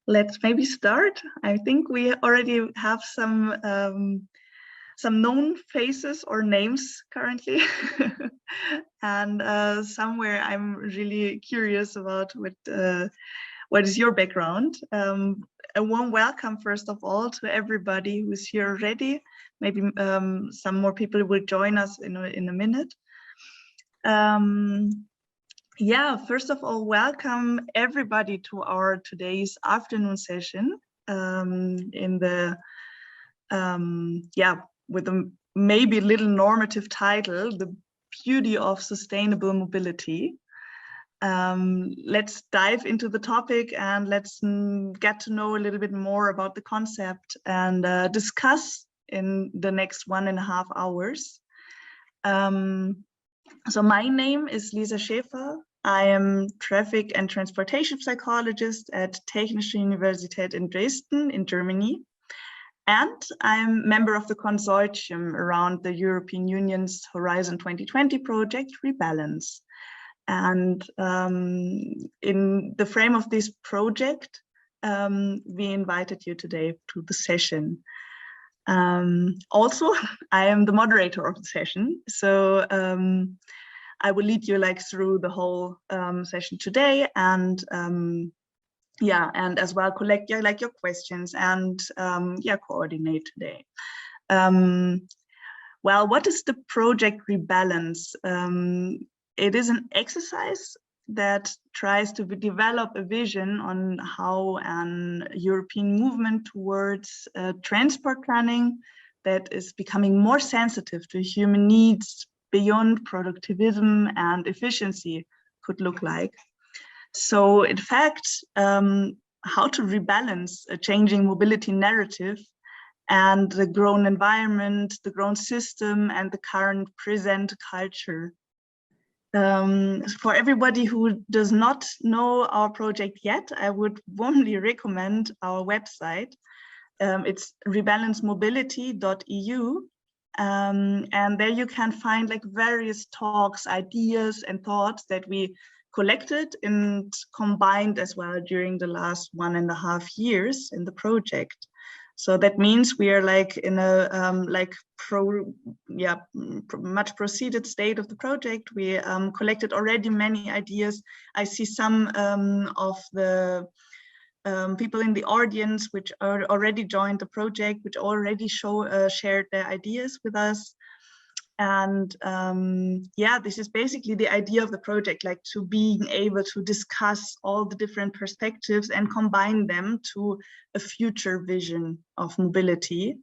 Let's maybe start. I think we already have some known faces or names currently, and somewhere I'm really curious about what is your background. A warm welcome, first of all, to everybody who's here already. Maybe some more people will join us in a minute. Yeah, first of all, welcome everybody to our today's afternoon session in the, with a maybe little normative title, The Beauty of Sustainable Mobility. Let's dive into the topic and let's get to know a little bit more about the concept and discuss in the next 1.5 hours. So my name is Lisa Schäfer. I am traffic and transportation psychologist at Technische Universität in Dresden in Germany. And I'm member of the consortium around the European Union's Horizon 2020 project, REBALANCE. And in the frame of this project, we invited you today to the session. Also, I am the moderator of the session, so I will lead you through the whole session today, and and as well collect your questions and coordinate today. Well, what is the project REBALANCE? It is an exercise that tries to develop a vision on how an European movement towards transport planning that is becoming more sensitive to human needs beyond productivism and efficiency could look like. So in fact, how to rebalance a changing mobility narrative and the grown environment, the grown system, and the current present culture. For everybody who does not know our project yet, I would warmly recommend our website. It's rebalancemobility.eu, and there you can find various talks, ideas, and thoughts that we collected and combined as well during the last 1.5 years in the project. So that means we are in a much proceeded state of the project. We collected already many ideas. I see some of the people in the audience which are already joined the project, which already shared their ideas with us. And this is basically the idea of the project, to being able to discuss all the different perspectives and combine them to a future vision of mobility,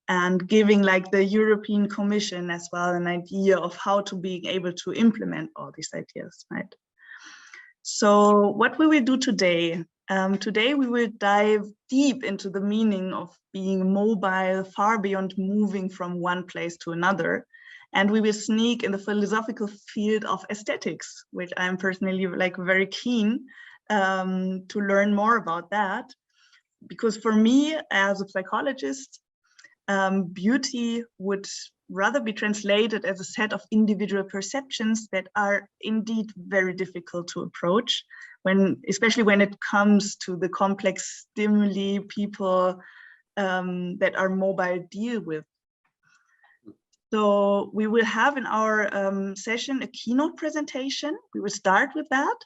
and giving the European Commission as well an idea of how to be able to implement all these ideas, right? So what will we do today? Today we will dive deep into the meaning of being mobile, far beyond moving from one place to another. And we will sneak in the philosophical field of aesthetics, which I'm personally very keen to learn more about that. Because for me, as a psychologist, beauty would rather be translated as a set of individual perceptions that are indeed very difficult to approach, especially when it comes to the complex stimuli people that are mobile deal with. So we will have in our session a keynote presentation. We will start with that,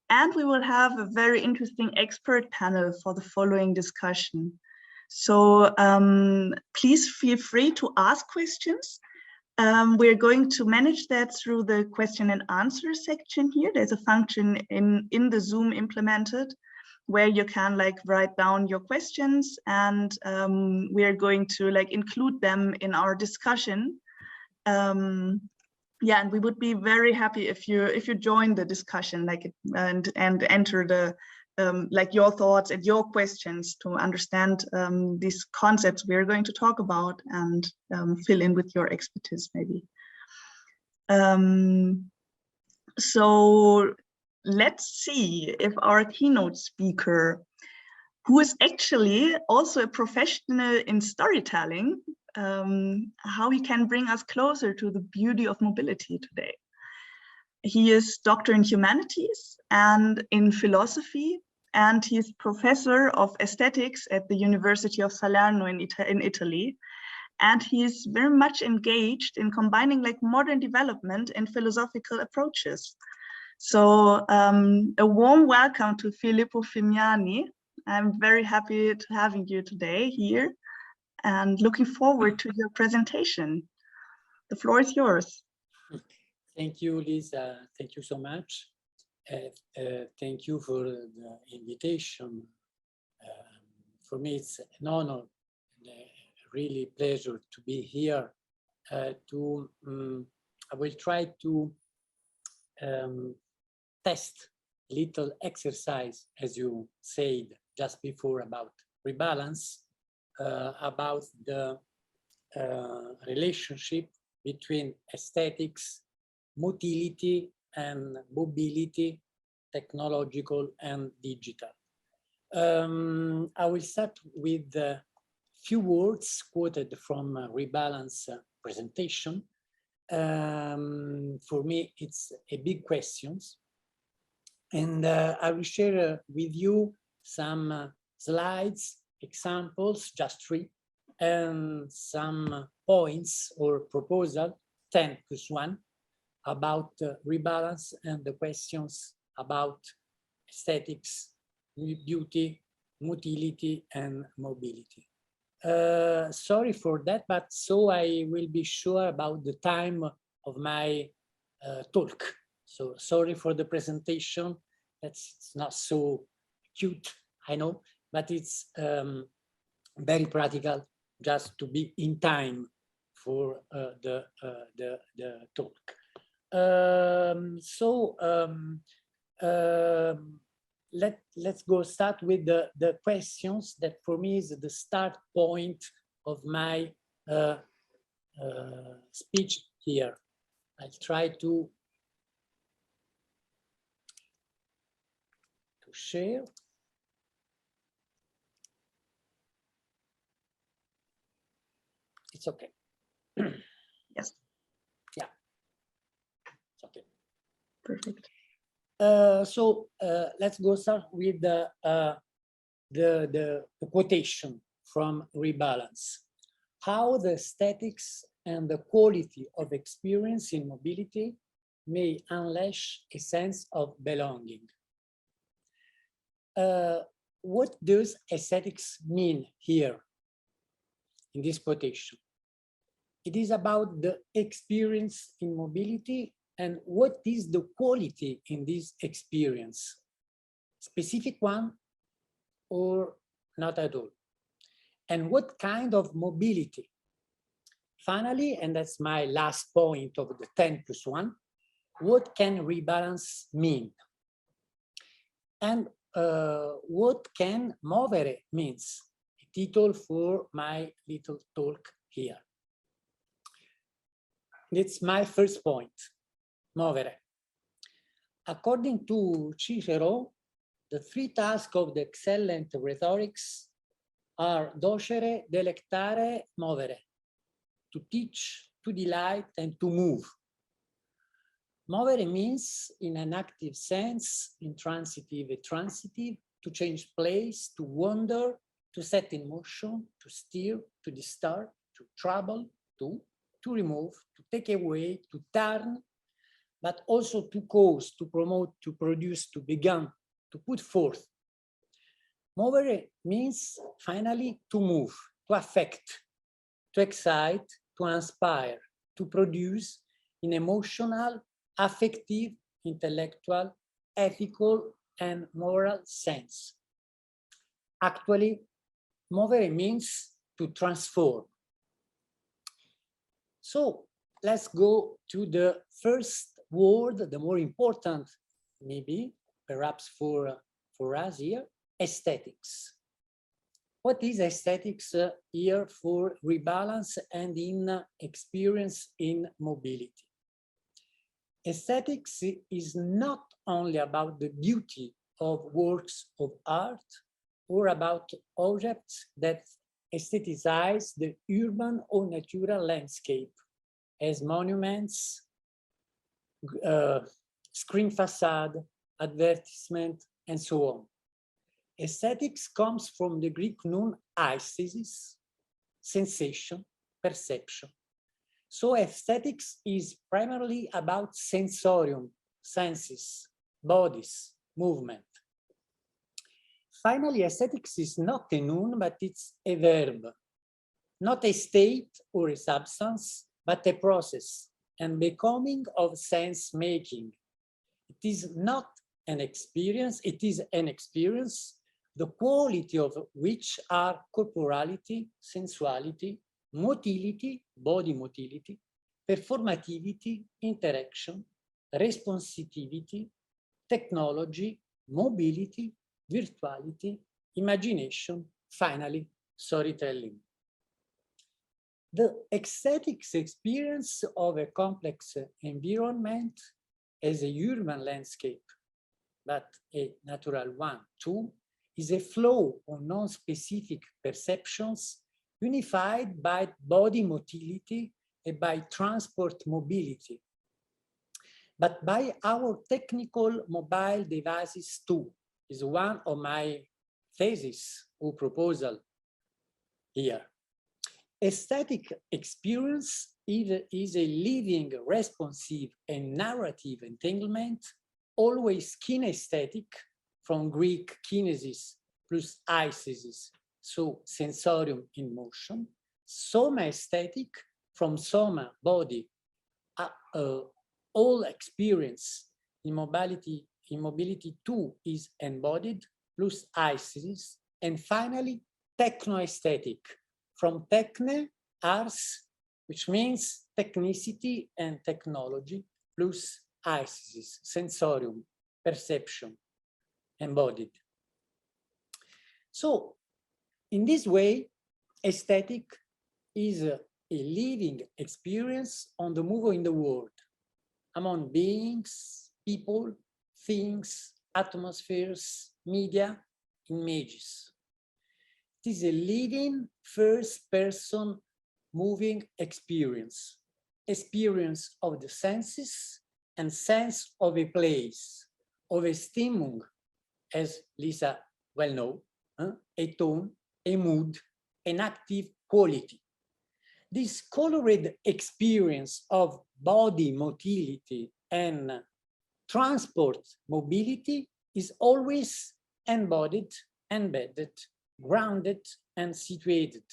and we will have a very interesting expert panel for the following discussion. So please feel free to ask questions. We're going to manage that through the question and answer section here. There's a function in the Zoom implemented where you can write down your questions, and we are going to include them in our discussion. And we would be very happy if you join the discussion and enter the your thoughts and your questions to understand these concepts we are going to talk about, and fill in with your expertise maybe. So let's see if our keynote speaker, who is actually also a professional in storytelling, how he can bring us closer to the beauty of mobility today. He is Doctor in Humanities and in Philosophy, and he's professor of aesthetics at the University of Salerno in Italy. And he's very much engaged in combining like modern development and philosophical approaches. So a warm welcome to Filippo Fimiani. I'm very happy to having you today here and looking forward to your presentation. The floor is yours. Thank you, Lisa. Thank you so much. Thank you for the invitation. For me, it's an honor and a really pleasure to be here. I will try to test a little exercise, as you said just before, about rebalance, about the relationship between aesthetics, motility, and mobility, technological and digital. I will start with a few words quoted from Rebalance presentation. For me, it's a big question. And I will share with you some slides, examples, just 3, and some points or proposal, 10+1, about rebalance and the questions about aesthetics, beauty, motility, and mobility. Sorry for that, but so I will be sure about the time of my talk. So sorry for the presentation. It's not so cute, I know, but it's very practical just to be in time for the talk. Let's go start with the questions that for me is the start point of my speech here. I'll try to share. It's okay. Yes. Yeah. It's okay. Perfect. Let's go start with the quotation from Rebalance. How the aesthetics and the quality of experience in mobility may unleash a sense of belonging. What does aesthetics mean here in this quotation? It is about the experience in mobility and what is the quality in this experience, specific one or not at all, and what kind of mobility. Finally, and that's my last point of the 10+1, what can rebalance mean? And what can movere means, a title for my little talk here. It's my first point, movere. According to Cicero, the 3 tasks of the excellent rhetorics are docere, delectare, movere, to teach, to delight, and to move. Movere means, in an active sense, intransitive and transitive, to change place, to wander, to set in motion, to steer, to disturb, to trouble, to remove, to take away, to turn, but also to cause, to promote, to produce, to begin, to put forth. Movere means, finally, to move, to affect, to excite, to inspire, to produce in emotional, affective, intellectual, ethical, and moral sense. Actually, movere means to transform. So let's go to the first word, the more important, maybe, perhaps for us here, aesthetics. What is aesthetics here for Rebalance and in experience in mobility? Aesthetics is not only about the beauty of works of art or about objects that aestheticize the urban or natural landscape as monuments, screen facade, advertisement, and so on. Aesthetics comes from the Greek noun aesthesis, sensation, perception. So aesthetics is primarily about sensorium, senses, bodies, movement. Finally, aesthetics is not a noun, but it's a verb, not a state or a substance, but a process and becoming of sense making. It is not an experience, it is an experience, the quality of which are corporality, sensuality, motility, body motility, performativity, interaction, responsivity, technology, mobility, virtuality, imagination, finally, storytelling. The aesthetics experience of a complex environment as a urban landscape, but a natural one too, is a flow of non-specific perceptions unified by body motility and by transport mobility, but by our technical mobile devices too, is one of my thesis or proposal here. Aesthetic experience is a living, responsive, and narrative entanglement, always kinesthetic, from Greek kinesis plus aesthesis, so sensorium in motion, soma aesthetic, from soma, body, all experience in mobility too is embodied, plus aesthesis, and finally, techno-aesthetic, from techne, ars, which means technicity and technology, plus aesthesis, sensorium, perception, embodied. So, in this way, aesthetic is a living experience on the move in the world, among beings, people, things, atmospheres, media, images. It is a living first-person moving experience of the senses and sense of a place, of a Stimmung, as Lisa well knows, a tone, a mood, an active quality. This colored experience of body motility and transport mobility is always embodied, embedded, grounded, and situated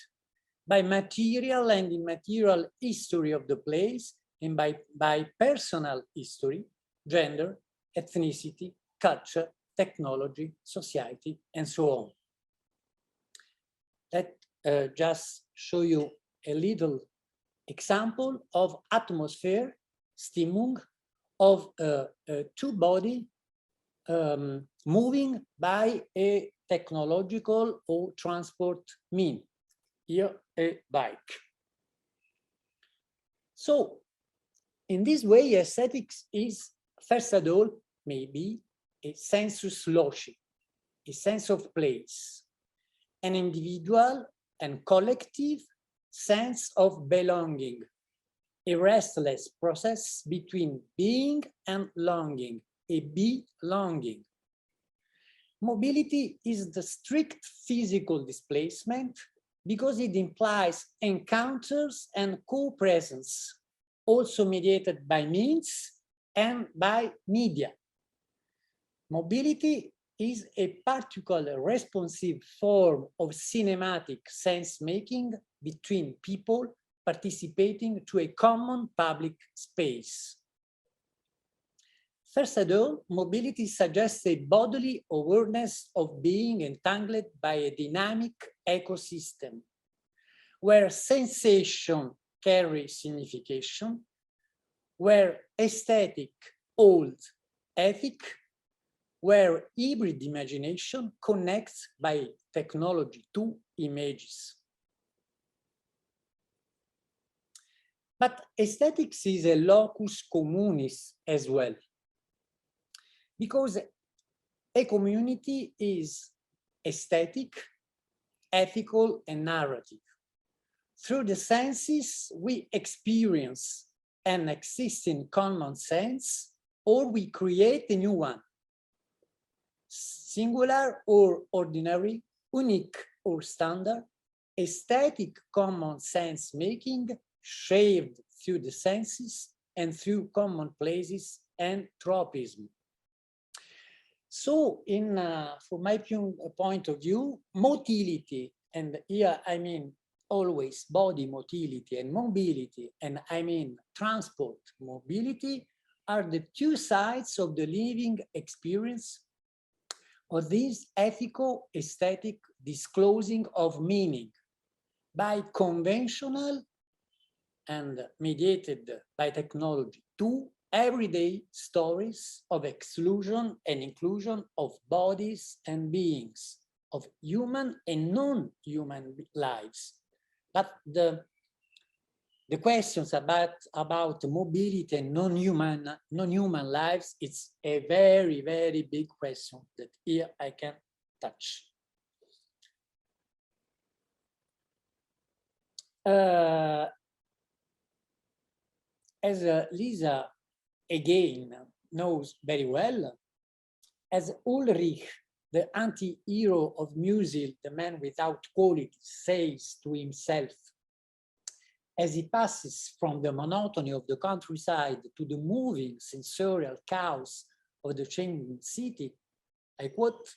by material and immaterial history of the place and by personal history, gender, ethnicity, culture, technology, society, and so on. Let just show you a little example of atmosphere, Stimmung, of two body moving by a technological or transport mean. Here, a bike. So, in this way, aesthetics is, first of all, maybe a sensus loci, a sense of place, an individual and collective sense of belonging, a restless process between being and longing, a belonging. Mobility is the strict physical displacement because it implies encounters and co-presence, also mediated by means and by media. Mobility is a particular responsive form of cinematic sense-making between people participating to a common public space. First of all, mobility suggests a bodily awareness of being entangled by a dynamic ecosystem, where sensation carries signification, where aesthetic holds ethic, where hybrid imagination connects by technology to images. But aesthetics is a locus communis as well, because a community is aesthetic, ethical, and narrative. Through the senses, we experience an existing common sense, or we create a new one. singular or ordinary, unique or standard, aesthetic common sense making, shared through the senses and through common places and tropism. So, from my point of view, motility, and here I mean always body motility and mobility, and I mean transport mobility, are the two sides of the living experience of this ethical aesthetic disclosing of meaning by conventional and mediated by technology to everyday stories of exclusion and inclusion of bodies and beings, of human and non-human lives. But the questions about mobility and non-human lives, it's a very, very big question that here I can touch. As Lisa again knows very well, as Ulrich, the anti-hero of music, the man without quality, says to himself, as he passes from the monotony of the countryside to the moving sensorial chaos of the changing city, I quote,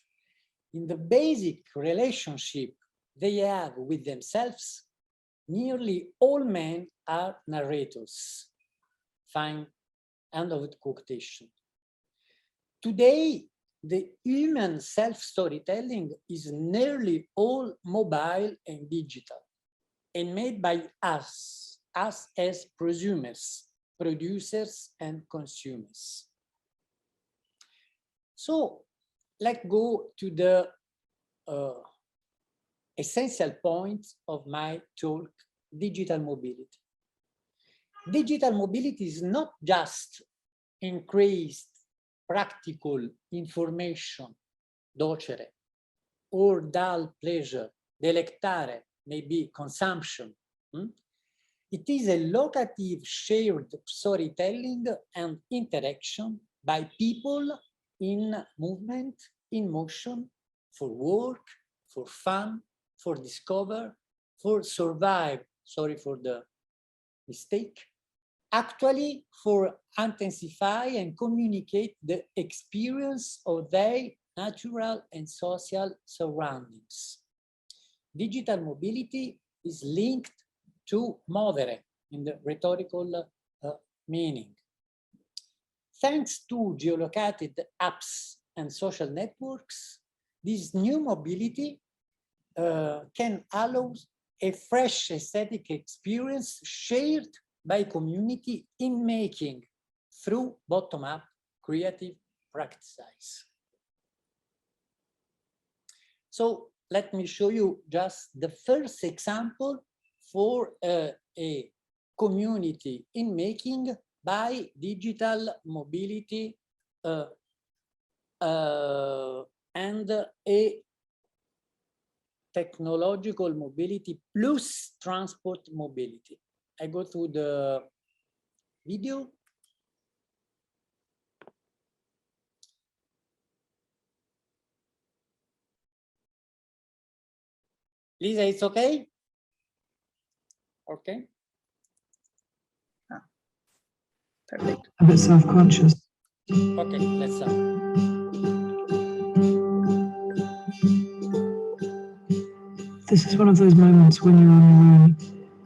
in the basic relationship they have with themselves, nearly all men are narrators. Fine, end of the quotation. Today, the human self-storytelling is nearly all mobile and digital, and made by us as prosumers, producers, and consumers. So let's go to the essential point of my talk, digital mobility. Digital mobility is not just increased practical information, docere, or dull pleasure, delectare, maybe consumption. It is a locative shared storytelling and interaction by people in movement, in motion, for work, for fun, for discover, for survive, sorry for the mistake, actually for intensify and communicate the experience of their natural and social surroundings. Digital mobility is linked to movere in the rhetorical meaning. Thanks to geolocated apps and social networks, this new mobility can allow a fresh aesthetic experience shared by community in making through bottom-up creative practices. So let me show you just the first example for a community in making by digital mobility and a technological mobility plus transport mobility. I go through the video. Lisa, it's okay? Okay. Perfect. A bit self-conscious. Okay, let's start. This is one of those moments when you're on your own.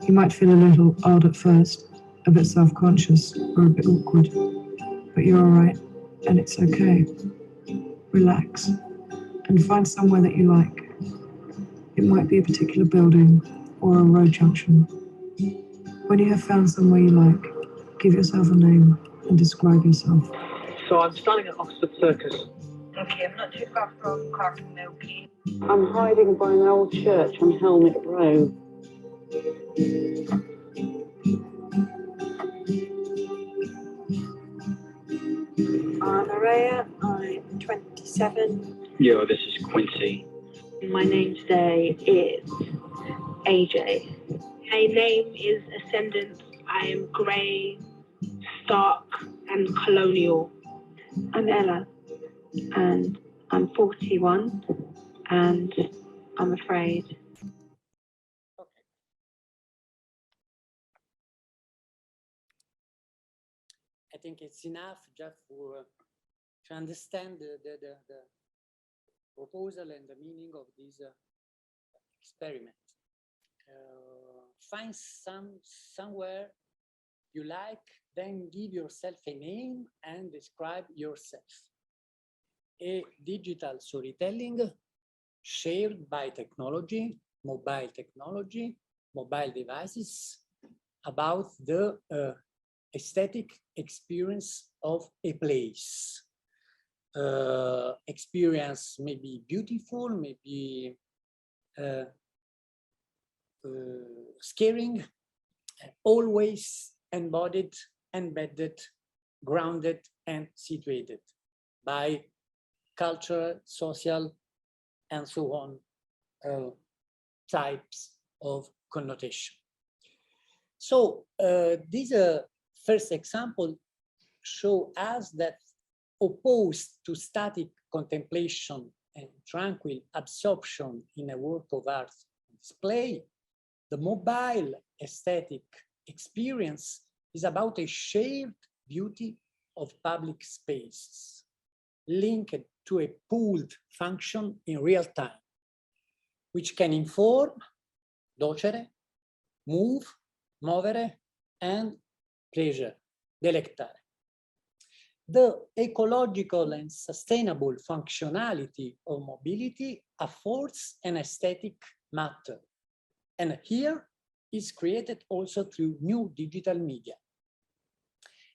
You might feel a little odd at first, a bit self-conscious or a bit awkward, but you're all right, and it's okay. Relax and find somewhere that you like. It might be a particular building or a road junction. When you have found somewhere you like, give yourself a name and describe yourself. So I'm standing at Oxford Circus. Okay, I'm not too far from Carton Milky. I'm hiding by an old church on Helmet Row. I'm Maria, I'm 27. Yo, this is Quincy. My name today is AJ. My name is Ascendant. I am grey, stark, and colonial. I'm Ella, and I'm 41 and I'm afraid. Okay. I think it's enough just for to understand the proposal and the meaning of this experiment. Find somewhere you like, then give yourself a name and describe yourself. A digital storytelling shared by technology, mobile devices, about the aesthetic experience of a place. Experience may be beautiful, maybe scaring, always embodied, embedded, grounded, and situated by cultural, social, and so on types of connotation. So this first example show us that opposed to static contemplation and tranquil absorption in a work of art display, the mobile aesthetic experience is about a shared beauty of public spaces, linked to a pooled function in real time, which can inform, docere, move, movere, and pleasure, delectare. The ecological and sustainable functionality of mobility affords an aesthetic matter, and here is created also through new digital media.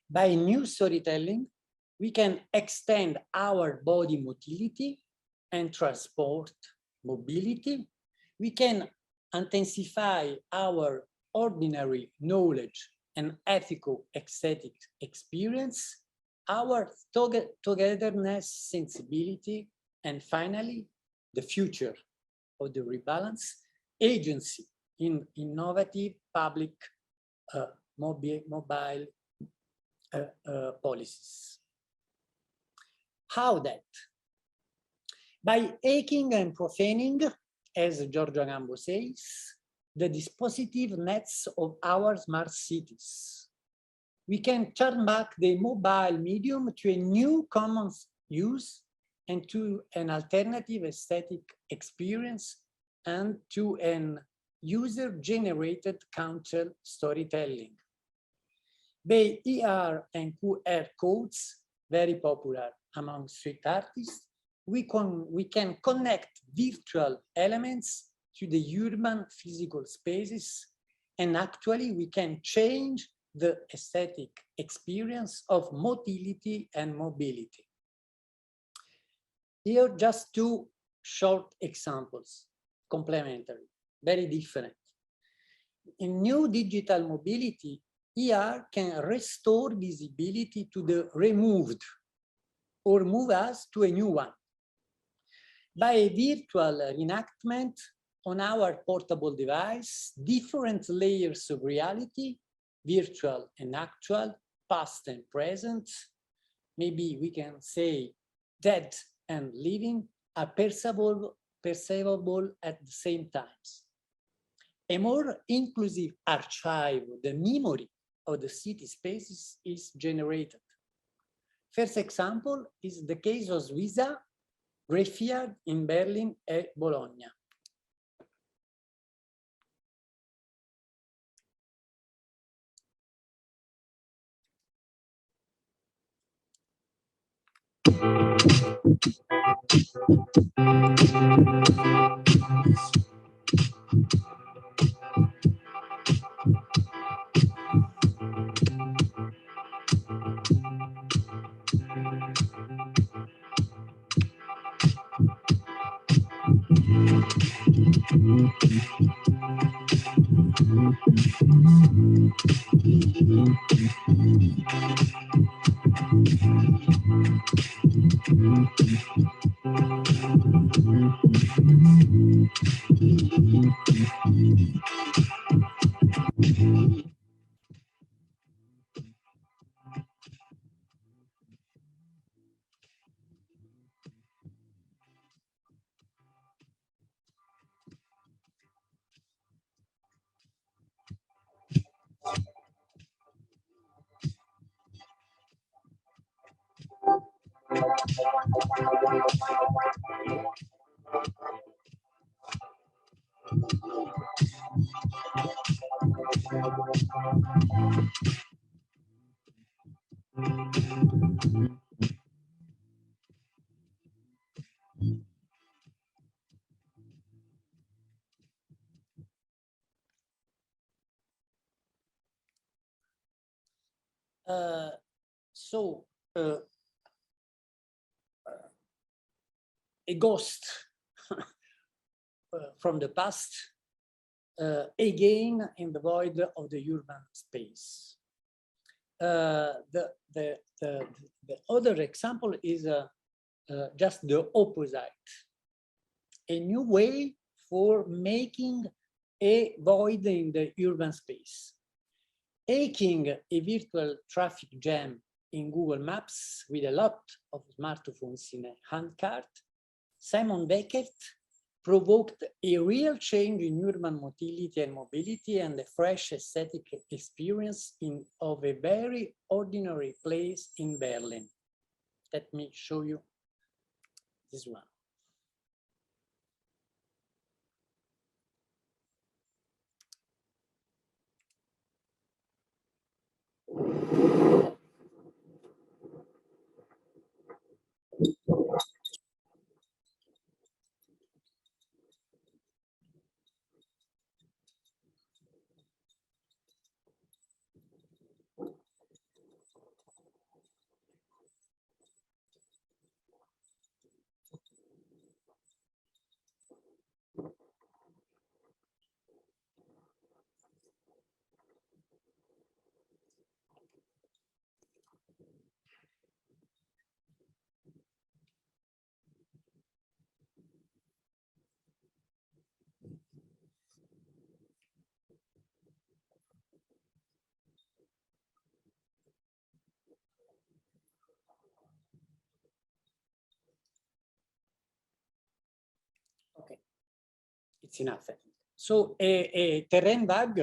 By new storytelling, we can extend our body motility and transport mobility. We can intensify our ordinary knowledge and ethical aesthetic experience, our togetherness sensibility, and finally, the future of the rebalance agency in innovative public mobile policies. How that? By hacking and profaning, as Giorgio Agambo says, the dispositive nets of our smart cities. We can turn back the mobile medium to a new common use and to an alternative aesthetic experience and to an user-generated counter storytelling. The ER and QR codes, very popular among street artists, we can connect virtual elements to the urban physical spaces, and actually we can change the aesthetic experience of motility and mobility. Here, just two short examples, complementary, very different. In new digital mobility, ER can restore visibility to the removed or move us to a new one. By a virtual reenactment on our portable device, different layers of reality, virtual and actual, past and present, maybe we can say dead and living, are perceivable at the same times. A more inclusive archive of the memory of the city spaces is generated. First example is the case of Suiza, Greyfield in Berlin and Bologna. A ghost from the past, again in the void of the urban space. The other example is just the opposite, a new way for making a void in the urban space. Taking a virtual traffic jam in Google Maps with a lot of smartphones in a handcart, Simon Beckett provoked a real change in urban motility and mobility and a fresh aesthetic experience of a very ordinary place in Berlin. Let me show you this one. Okay, it's enough, I think. So a terrain bug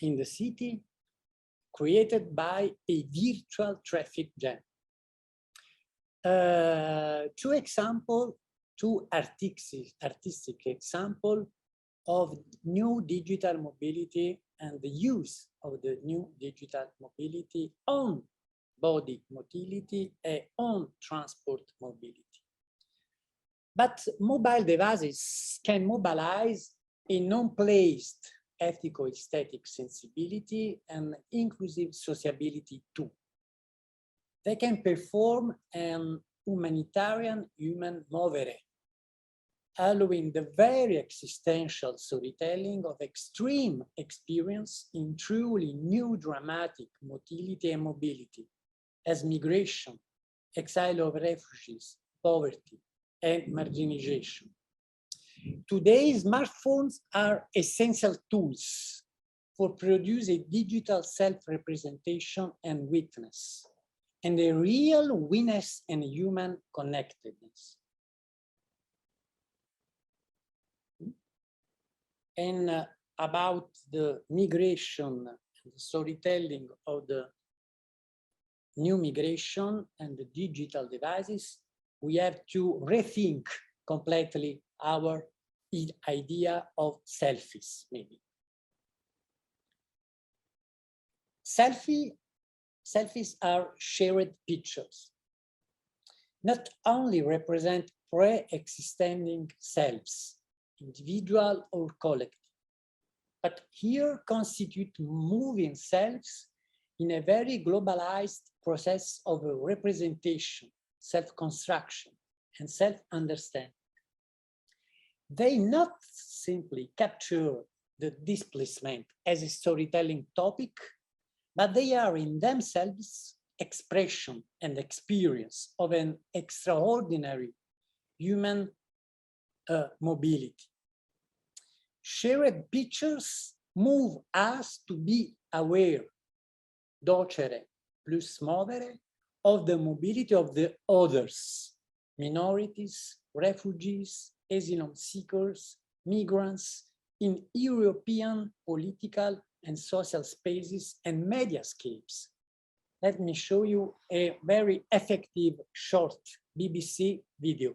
in the city created by a virtual traffic jam. Two artistic example of new digital mobility and the use of the new digital mobility on body mobility and on transport mobility. But mobile devices can mobilize a non-placed ethical aesthetic sensibility and inclusive sociability too. They can perform an humanitarian human movere, allowing the very existential storytelling of extreme experience in truly new dramatic motility and mobility, as migration, exile of refugees, poverty, and marginalization. Today, smartphones are essential tools for producing digital self-representation and witness, and a real witness and human connectedness. And about the migration and the storytelling of the new migration and the digital devices, we have to rethink completely our idea of selfies, maybe. Selfies are shared pictures, not only represent pre-existing selves, individual or collective, but here constitute moving selves in a very globalized process of representation, self-construction, and self-understanding. They not simply capture the displacement as a storytelling topic, but they are in themselves expression and experience of an extraordinary human mobility. Shared pictures move us to be aware, docere plus movere, of the mobility of the others, minorities, refugees, asylum seekers, migrants in European political and social spaces and mediascapes, let me show you a very effective short BBC video.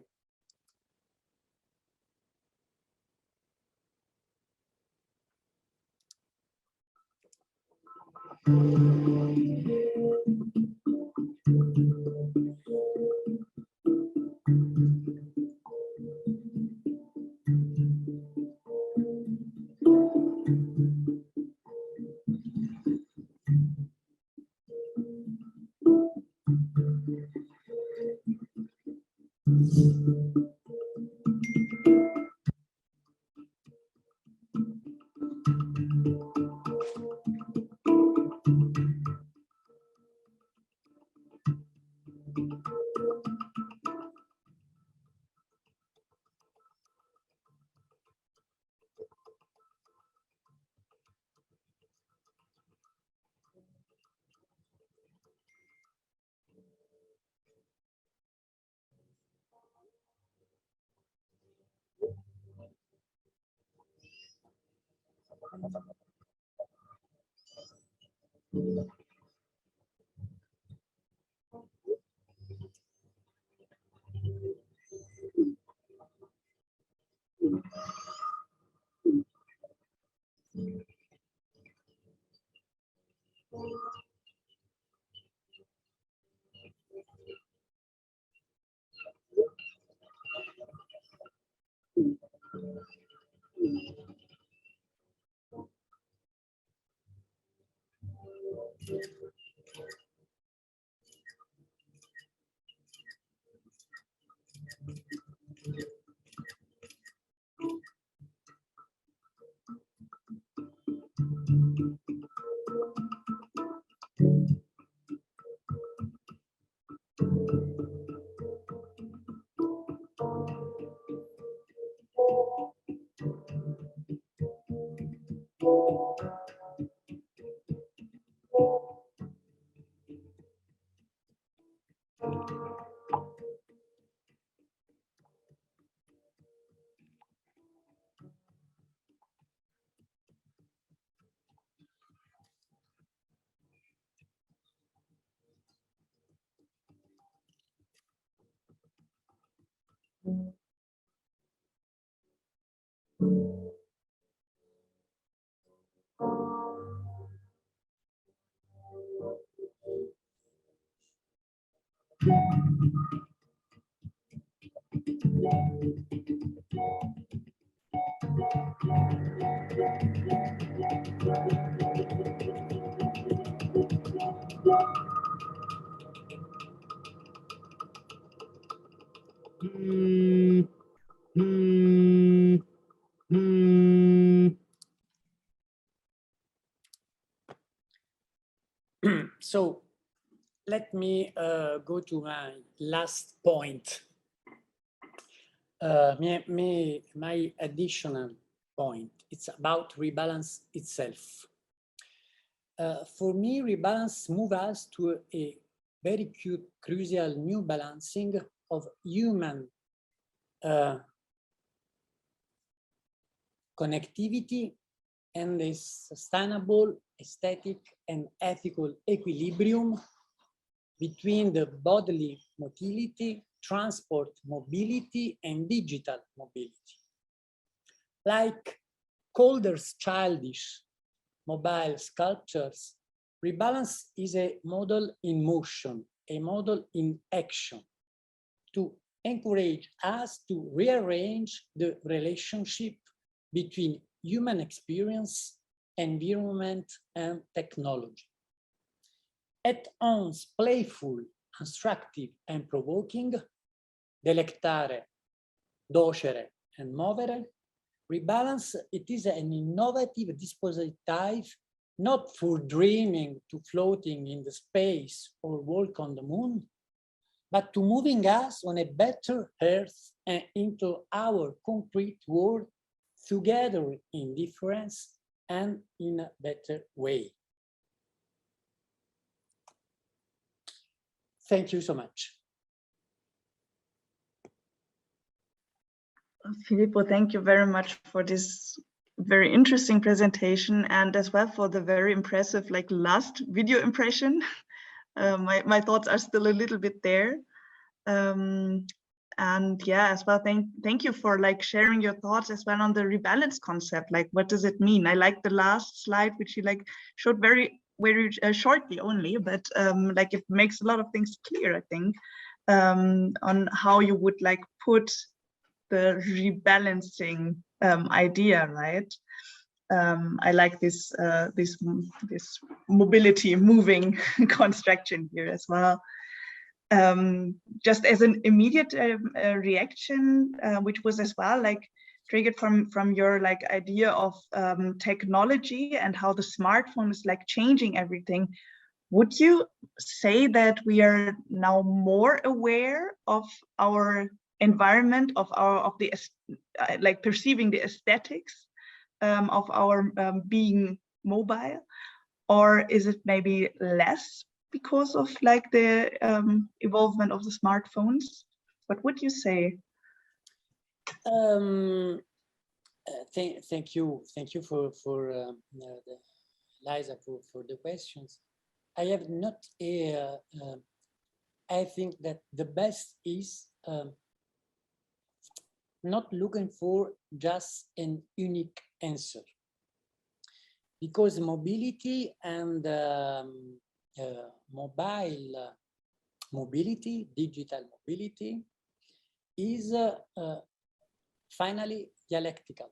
So let me go to my last point, my additional point. It's about rebalance itself. For me, rebalance moves us to a very crucial new balancing of human connectivity and a sustainable aesthetic and ethical equilibrium between the bodily motility, transport mobility, and digital mobility. Like Calder's childish mobile sculptures, rebalance is a model in motion, a model in action, to encourage us to rearrange the relationship between human experience, environment, and technology. At once playful, instructive, and provoking, delectare, docere, and movere, rebalance, it is an innovative dispositive not for dreaming to floating in the space or walk on the moon, but to moving us on a better earth and into our concrete world together in difference and in a better way. Thank you so much. Filippo, thank you very much for this very interesting presentation, and as well for the very impressive last video impression. my thoughts are still a little bit there. And yeah, as well, thank you for like sharing your thoughts as well on the rebalance concept. Like, what does it mean? I like the last slide, which you like showed very shortly only, but like it makes a lot of things clear, I think, on how you would like put the rebalancing idea, right? I like this mobility moving construction here as well. Just as an immediate reaction, which was as well like triggered from your like idea of technology and how the smartphone is like changing everything. Would you say that we are now more aware of our environment, of the like perceiving the aesthetics of our being mobile, or is it maybe less because of like the evolvement of the smartphones? What would you say? Thank you for Liza for the questions. I have not I think that the best is not looking for just an unique answer, because mobility and mobile mobility, digital mobility, is finally dialectical,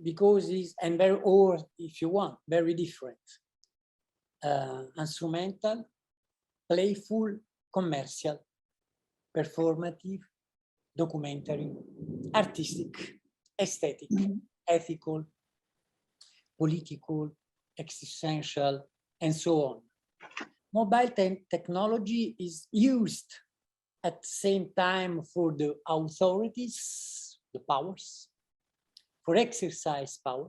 because it's, and very, or if you want, very different. Instrumental, playful, commercial, performative, documentary, artistic, aesthetic, ethical, political, existential, and so on. Mobile technology is used at the same time for the authorities, the powers, for exercise power,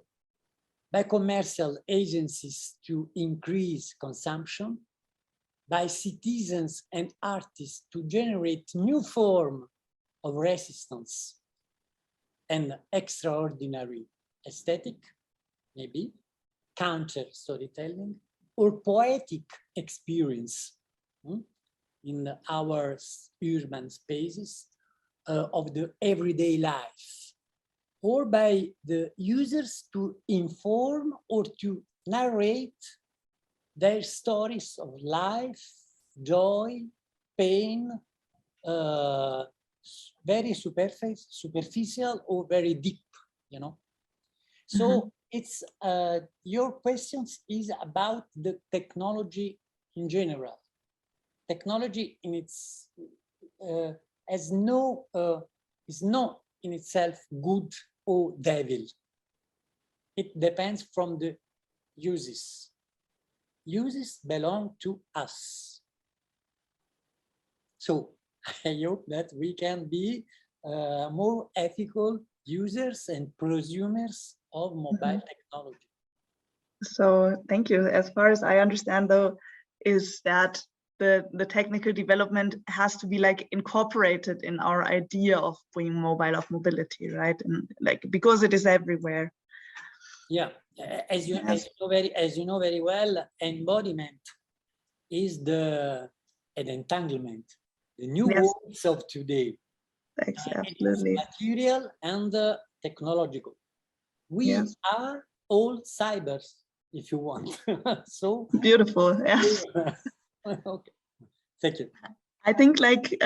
by commercial agencies to increase consumption, by citizens and artists to generate new form of resistance and extraordinary aesthetic, maybe, counter storytelling, or poetic experience in our urban spaces of the everyday life, or by the users to inform or to narrate their stories of life, joy, pain, very superficial or very deep, you know. So it's your questions is about the technology in general. Technology in its has no is not in itself good or devil. It depends from the uses. Uses belong to us. So I hope that we can be more ethical users and prosumers of mobile technology. So thank you. As far as I understand, though, is that the technical development has to be like incorporated in our idea of being mobile, of mobility, right? And like because it is everywhere. Yeah, as you know very well, embodiment is an entanglement, the new words of today. Absolutely. Material and technological. We are all cybers, if you want. So beautiful. Yeah. Okay. Thank you. I think like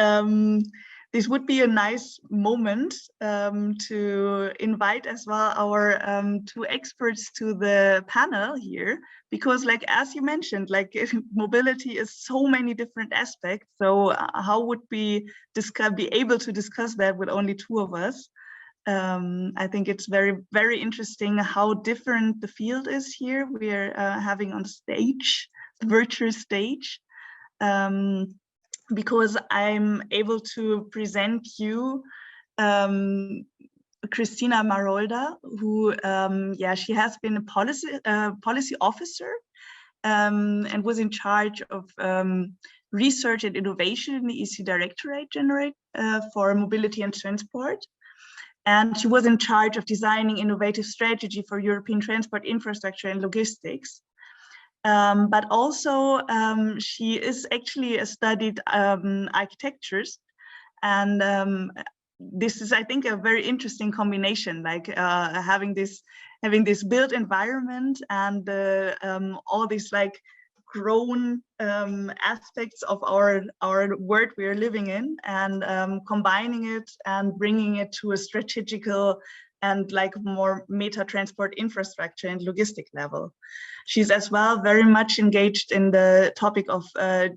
this would be a nice moment to invite as well our two experts to the panel here, because like as you mentioned, like mobility is so many different aspects. So how would we be able to discuss that with only two of us? I think it's very, very interesting how different the field is here. We are having on stage, the virtual stage. Because I'm able to present you Christina Marolda, who, she has been a policy officer and was in charge of research and innovation in the EC Directorate General for Mobility and Transport. And she was in charge of designing innovative strategy for European transport infrastructure and logistics. But also she is actually studied architectures, and this is, I think, a very interesting combination, like having this built environment and all these like grown aspects of our world we are living in, and combining it and bringing it to a strategical and like more meta transport infrastructure and logistic level. She's as well very much engaged in the topic of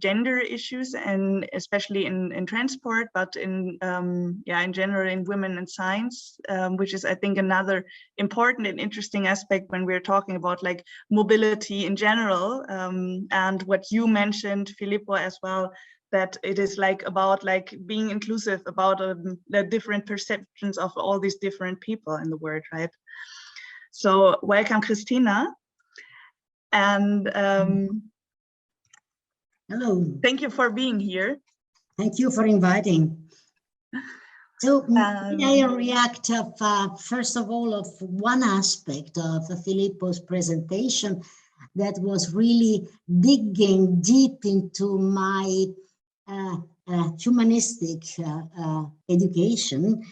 gender issues, and especially in transport, but in general in women in science, which is, I think, another important and interesting aspect when we're talking about like mobility in general, and what you mentioned, Filippo, as well, that it is like about like being inclusive, about the different perceptions of all these different people in the world, right? So welcome, Christina. And hello. Thank you for being here. Thank you for inviting. So may I react of, first of all, of one aspect of Filippo's presentation that was really digging deep into my humanistic education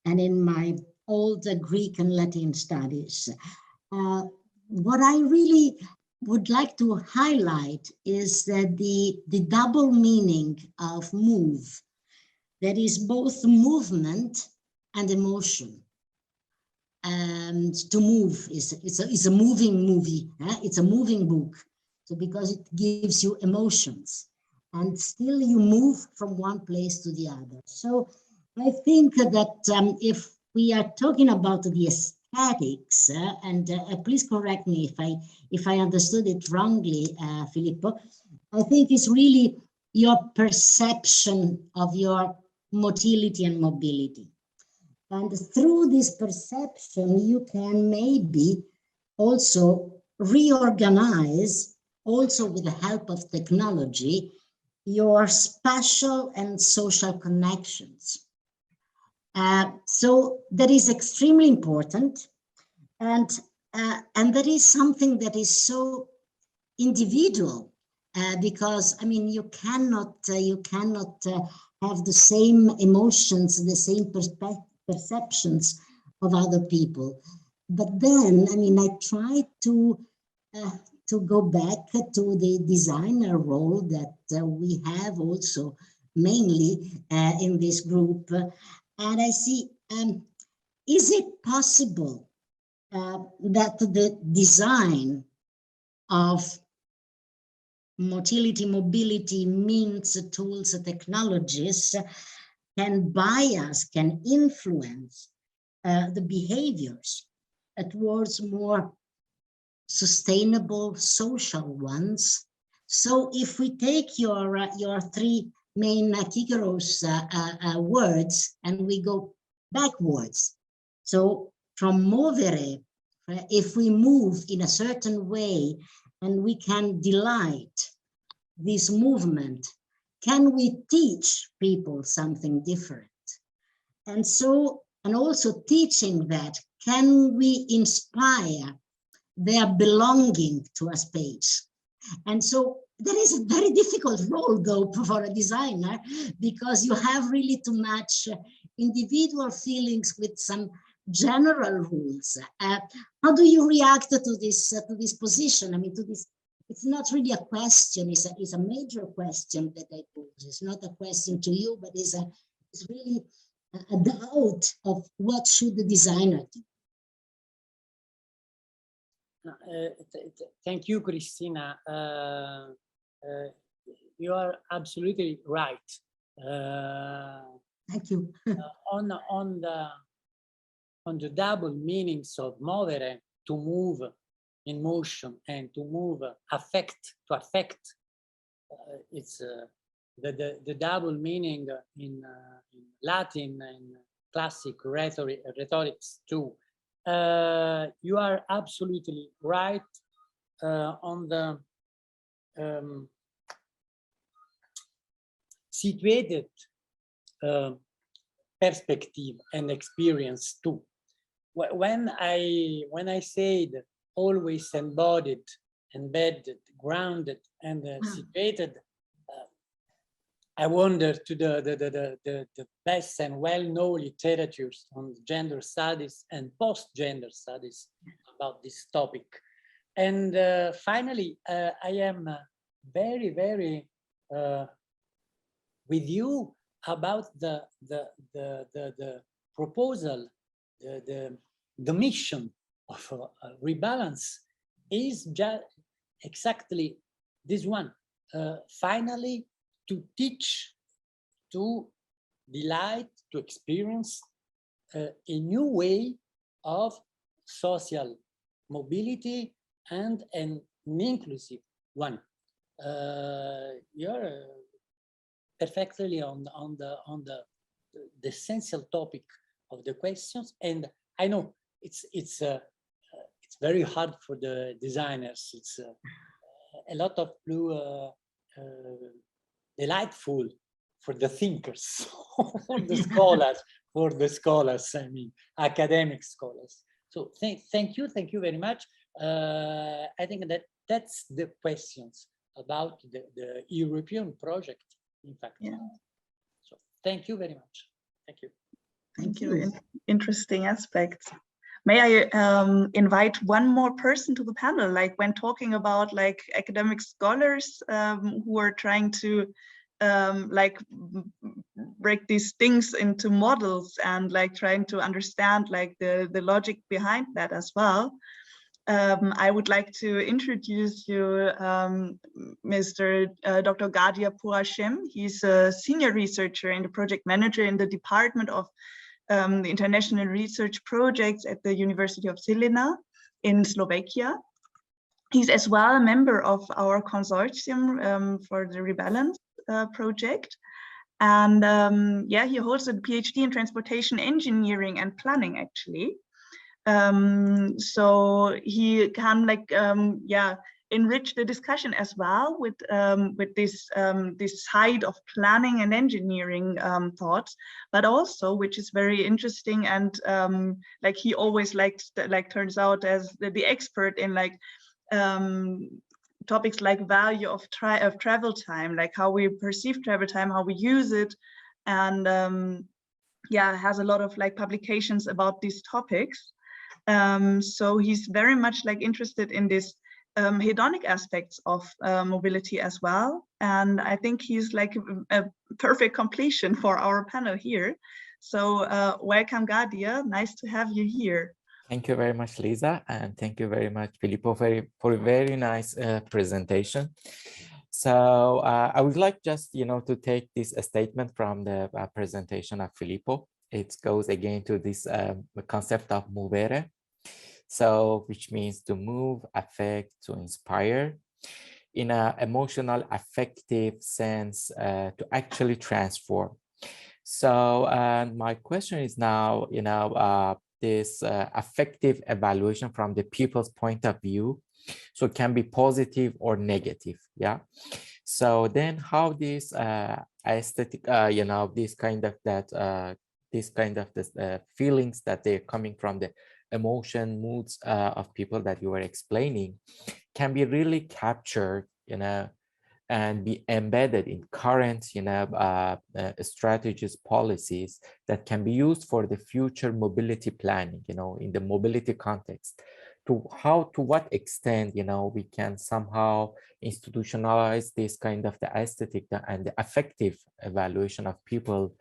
and in my old Greek and Latin studies. What I really would like to highlight is that the double meaning of move, that is both movement and emotion. And to move is a moving movie, it's a moving book. So because it gives you emotions, and still you move from one place to the other. So I think that if we are talking about the aesthetics, and please correct me if I understood it wrongly, Filippo, I think it's really your perception of your motility and mobility. And through this perception, you can maybe also reorganize, also with the help of technology, your spatial and social connections. So that is extremely important, and that is something that is so individual, because I mean you cannot have the same emotions, the same perceptions of other people. But then, I mean, I try to go back to the designer role that we have also mainly in this group. And I see, is it possible that the design of mobility, means, tools, technologies can bias, can influence the behaviors towards more sustainable social ones? So if we take your three main Kikiros words and we go backwards, so from movere, if we move in a certain way and we can delight this movement, can we teach people something different? And so, and also teaching that, can we inspire their belonging to a space? And so that is a very difficult role, though, for a designer, because you have really to match individual feelings with some general rules. How do you react to this position? I mean, to this, it's not really a question, it's a major question that I pose. It's not a question to you, but it's really a doubt of what should the designer do. Thank you, Christina. You are absolutely right. Thank you. On the double meanings of movere, to move in motion, and to move to affect. It's the double meaning in Latin and classic rhetorics too. You are absolutely right on the situated perspective and experience too. When I said always embodied embedded, grounded, and situated, I wander to the best and well-known literatures on gender studies and post-gender studies about this topic. And finally, I am very, very with you about the proposal, the mission of Rebalance is just exactly this one. Finally, to teach, to delight, to experience a new way of social mobility and an inclusive one. You're perfectly on the essential topic of the questions, and I know it's very hard for the designers. It's a lot of delightful for the thinkers, for the scholars, I mean, academic scholars. So thank you very much. I think that's the questions about the European project, in fact. Yeah. So thank you very much. Thank you. Thank you. Interesting aspects. May I invite one more person to the panel, like when talking about like academic scholars who are trying to like break these things into models and like trying to understand like the logic behind that as well. I would like to introduce you Mr. Dr. Gadia Pourachem. He's a senior researcher and a project manager in the Department of the International Research Projects at the University of Salerno in Slovakia. He's as well a member of our consortium for the Rebalance project. And yeah, he holds a PhD in transportation engineering and planning, actually. So he can like, yeah, enrich the discussion as well with this side of planning and engineering thoughts, but also, which is very interesting, and like he always likes, like turns out as the expert in like topics like value of travel time, like how we perceive travel time, how we use it, and yeah, has a lot of like publications about these topics. So he's very much like interested in this hedonic aspects of mobility as well. And I think he's like a perfect completion for our panel here. So welcome, Gadia. Nice to have you here. Thank you very much, Lisa. And thank you very much, Filippo, for a very nice presentation. So I would like just, to take this statement from the presentation of Filippo. It goes again to this concept of movere. So, which means to move, affect, to inspire, in an emotional, affective sense, to actually transform. So, my question is now, this affective evaluation from the people's point of view. So, it can be positive or negative, yeah. So then, how this aesthetic, this kind of feelings that they're coming from the emotion, moods of people that you were explaining can be really captured, and be embedded in current, strategies, policies that can be used for the future mobility planning, in the mobility context. To what extent, we can somehow institutionalize this kind of the aesthetic and the affective evaluation of people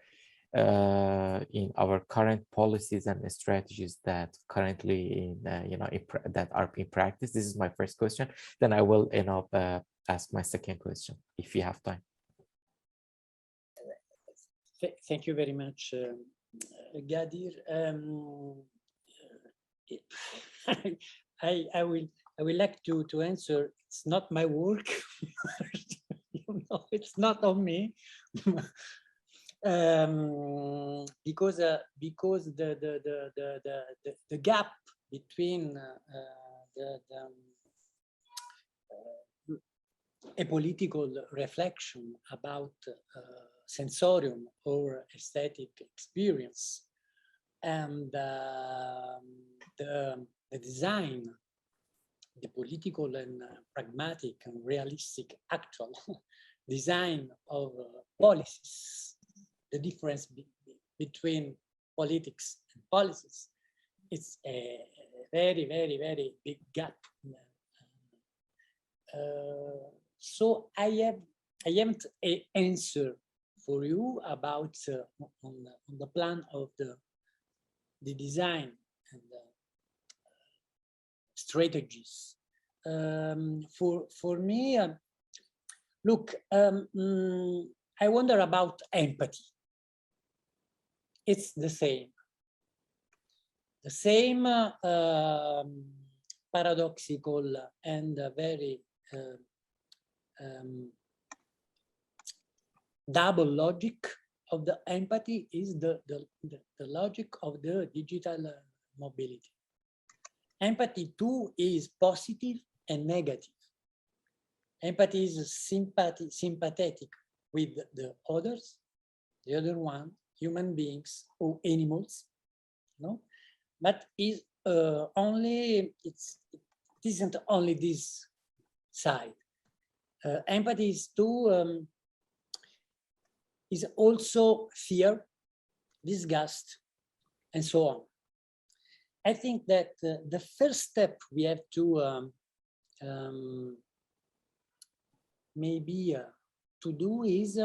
in our current policies and strategies that currently that are in practice. This is my first question. Then I will ask my second question if you have time. Thank you very much, Gadir. I will like to answer. It's not my work. It's not on me. Because the gap between a political reflection about sensorium or aesthetic experience and the design the political and pragmatic and realistic actual design of policies, the difference between politics and policies, it's a very, very, very big gap. So I haven't an answer for you about on the plan of the design and strategies. For me, look, I wonder about empathy. It's the same paradoxical and very double logic of the empathy is the logic of the digital mobility. Empathy too is positive and negative. Empathy is sympathetic with the others, the other one, human beings or animals, no? But is only it isn't only this side. Empathy is too is also fear, disgust, and so on. I think that the first step we have to maybe to do is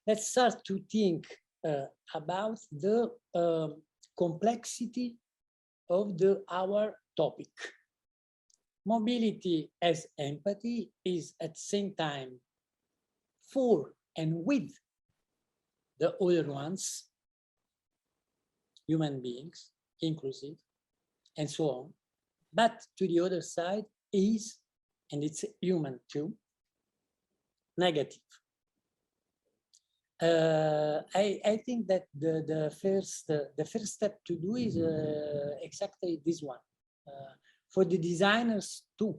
let's start to think about the complexity of our topic. Mobility as empathy is at the same time for and with the other ones, human beings, inclusive, and so on. But to the other side is, and it's human too, negative. I think that the first step to do is exactly this one. For the designers too,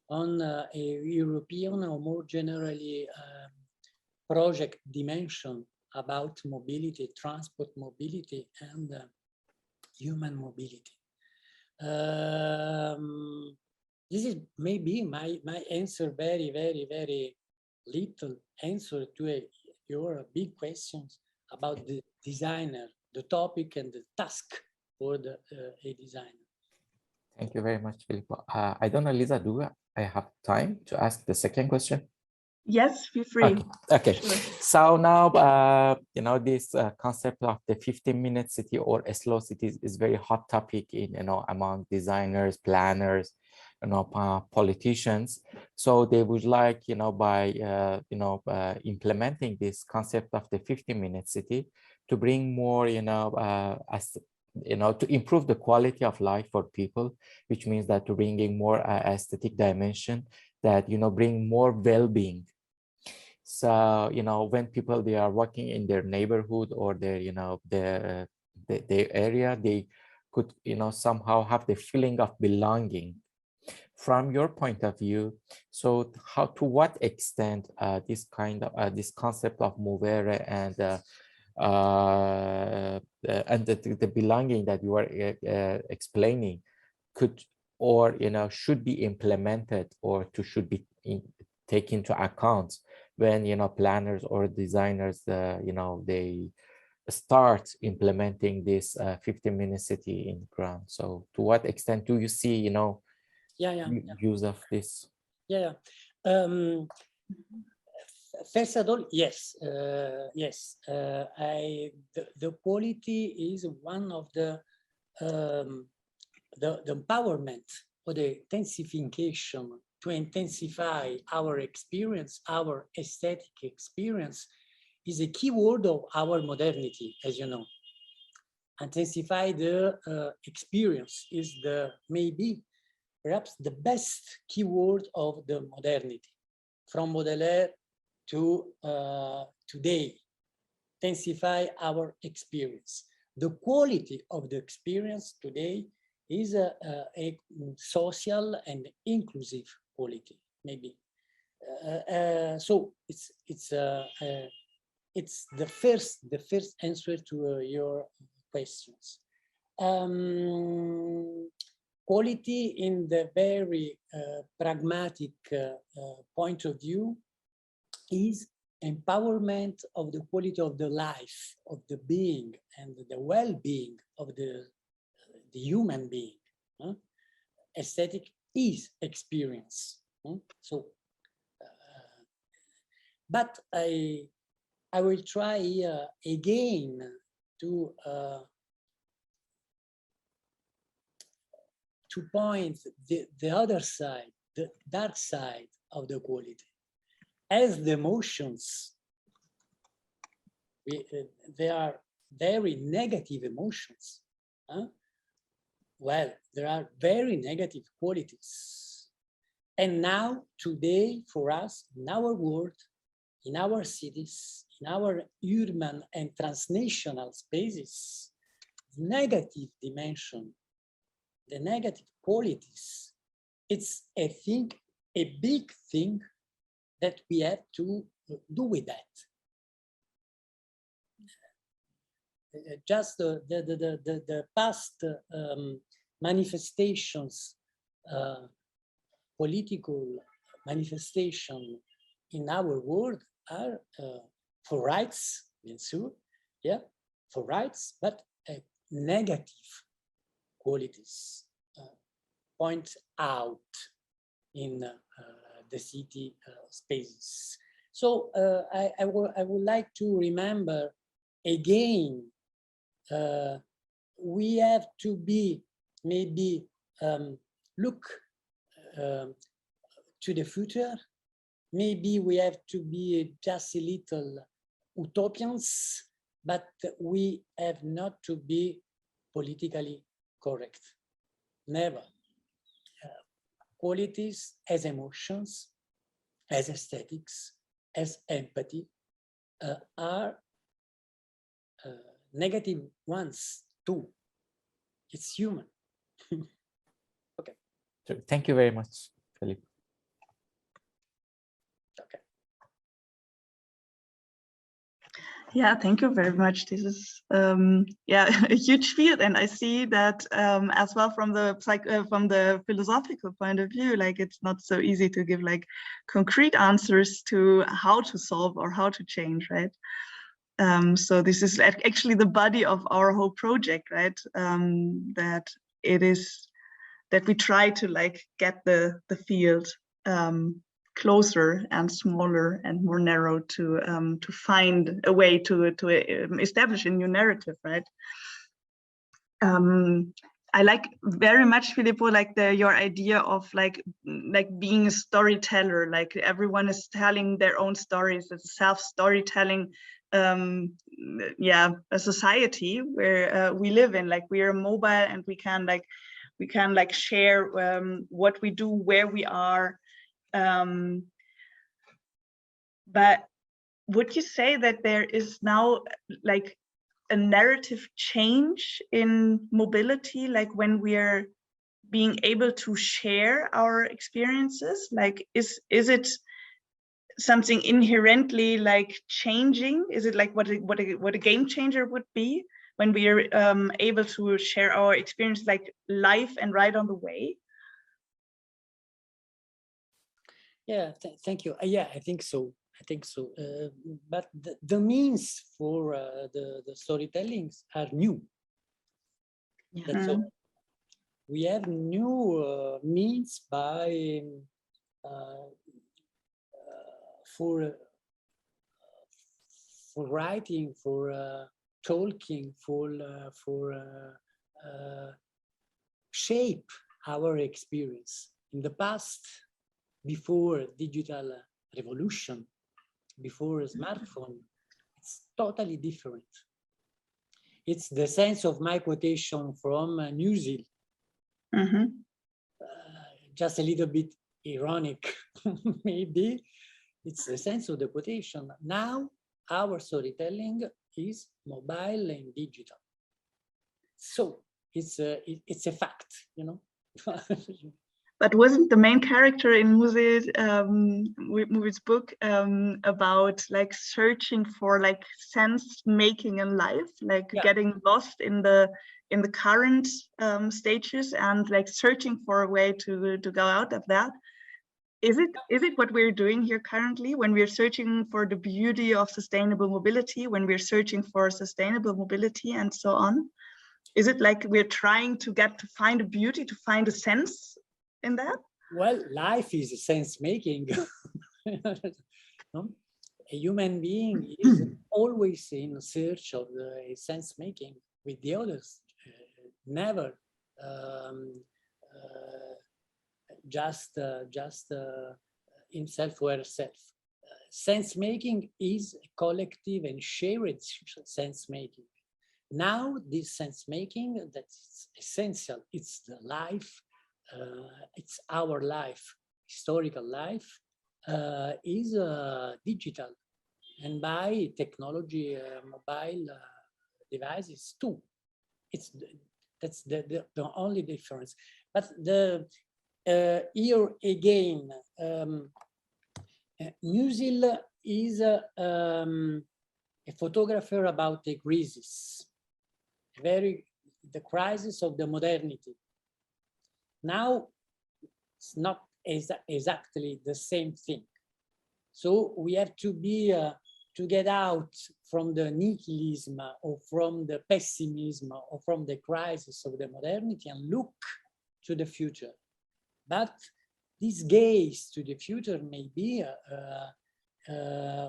on a European or more generally project dimension about mobility, transport mobility, and human mobility. This is maybe my answer, very, very, very little answer to your big questions about the designer, the topic and the task for a designer. Thank you very much, Filippo. I don't know, Lisa, do I have time to ask the second question? Yes, feel free. Okay. Sure. So now, you know, this concept of the 15-minute city or a slow city is very hot topic in, you know, among designers, planners, you know, politicians. So they would like, you know, by, you know, implementing this concept of the 15-minute city to bring more, you know, you know, to improve the quality of life for people, which means that to bringing more aesthetic dimension that, you know, bring more well-being. So, you know, when people, they are working in their neighborhood or their, you know, their area, they could, you know, somehow have the feeling of belonging. From your point of view, so how, to what extent this kind of, this concept of movere and the belonging that you are explaining could, or, you know, should be implemented or should be taken into account when, you know, planners or designers, you know, they start implementing this 15-minute city in ground. So to what extent do you see, you know, use of this? First of all, yes, yes. The quality is one of the empowerment or the intensification to intensify our experience, our aesthetic experience, is a key word of our modernity, as you know. Intensify the experience is the maybe perhaps the best keyword of the modernity, from Baudelaire to today. Intensify our experience. The quality of the experience today is a social and inclusive quality, maybe. So it's the first answer to your questions. Quality in the very pragmatic point of view is empowerment of the quality of the life, of the being, and the well-being of the human being. Aesthetic is experience. So, but I will try again to point the other side, the dark side of the quality. As the emotions, they are very negative emotions. Well, there are very negative qualities. And now, today, for us, in our world, in our cities, in our urban and transnational spaces, the negative dimension, the negative qualities, it's, I think, a big thing that we have to do with that. Just the past manifestations, political manifestation in our world are for rights, bien sûr, yeah, for rights, but negative qualities point out in the city spaces. So I would like to remember again, we have to be maybe look to the future. Maybe we have to be just a little utopians, but we have not to be politically correct. Never. Qualities as emotions, as aesthetics, as empathy are negative ones too. It's human. Okay. Thank you very much, Filippo. Okay. Yeah, thank you very much. This is yeah, a huge field, and I see that as well from the philosophical point of view. Like, it's not so easy to give like concrete answers to how to solve or how to change, right? So this is actually the body of our whole project, right? That it is that we try to like get the field closer and smaller and more narrow to find a way to establish a new narrative, right? I like very much, Filippo, like your idea of like being a storyteller. Like, everyone is telling their own stories. It's a self-storytelling, yeah, a society where we live in. Like, we are mobile and we can share what we do, where we are. But would you say that there is now like a narrative change in mobility, like when we are being able to share our experiences? Like, is it something inherently like changing? Is it like what a game changer would be when we are able to share our experience like live and right on the way? Yeah, thank you. Yeah, I think so. But the means for the storytellings are new. Yeah. That's all. We have new means by for writing, for talking, for shape our experience. In the past, before digital revolution, before a smartphone, it's totally different. It's the sense of my quotation from New Zealand. Mm-hmm. Just a little bit ironic, maybe. It's the sense of the quotation. Now, our storytelling is mobile and digital. So it's a fact, you know. But wasn't the main character in Muvi's book about like searching for like sense making in life, like getting lost in the current stages and like searching for a way to go out of that? Is it what we're doing here currently when we're searching for the beauty of sustainable mobility, when we're searching for sustainable mobility and so on? Is it like we're trying to find a beauty, to find a sense in that? Well, life is sense making. A human being is always in search of the sense making with the others, never just himself or herself. Sense making is a collective and shared sense making. Now, this sense making that's essential. It's the life. It's our life, historical life, is digital, and by technology, mobile devices too. That's the only difference. But here again, Musil is a photographer about the crisis, the crisis of the modernity. Now, it's not exactly the same thing. So we have to be to get out from the nihilism or from the pessimism or from the crisis of the modernity and look to the future. But this gaze to the future may be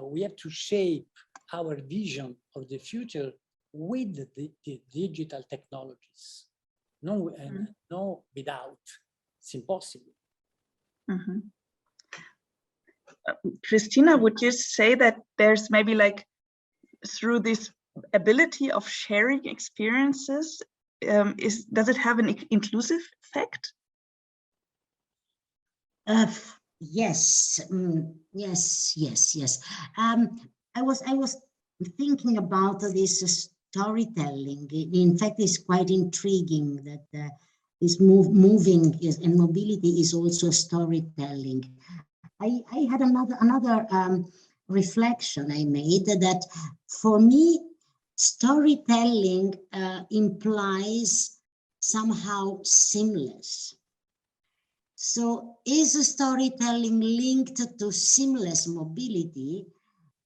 we have to shape our vision of the future with the digital technologies. No, no, without, it's impossible. Mm-hmm. Christina, would you say that there's maybe like through this ability of sharing experiences, does it have an inclusive effect? Yes, yes. I was thinking about this storytelling. In fact, it's quite intriguing that this moving and mobility is also storytelling. I had another reflection I made that for me, storytelling implies somehow seamless. So is storytelling linked to seamless mobility,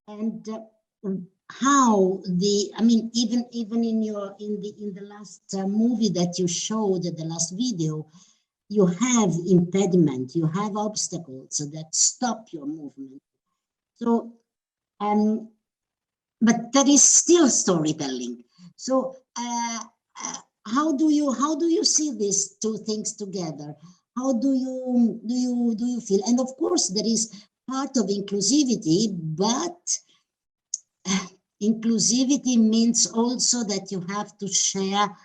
and how even in the last movie that you showed, the last video, you have impediment, you have obstacles that stop your movement. So, but that is still storytelling. So, how do you see these two things together? How do you feel? And of course, there is part of inclusivity, but inclusivity means also that you have to share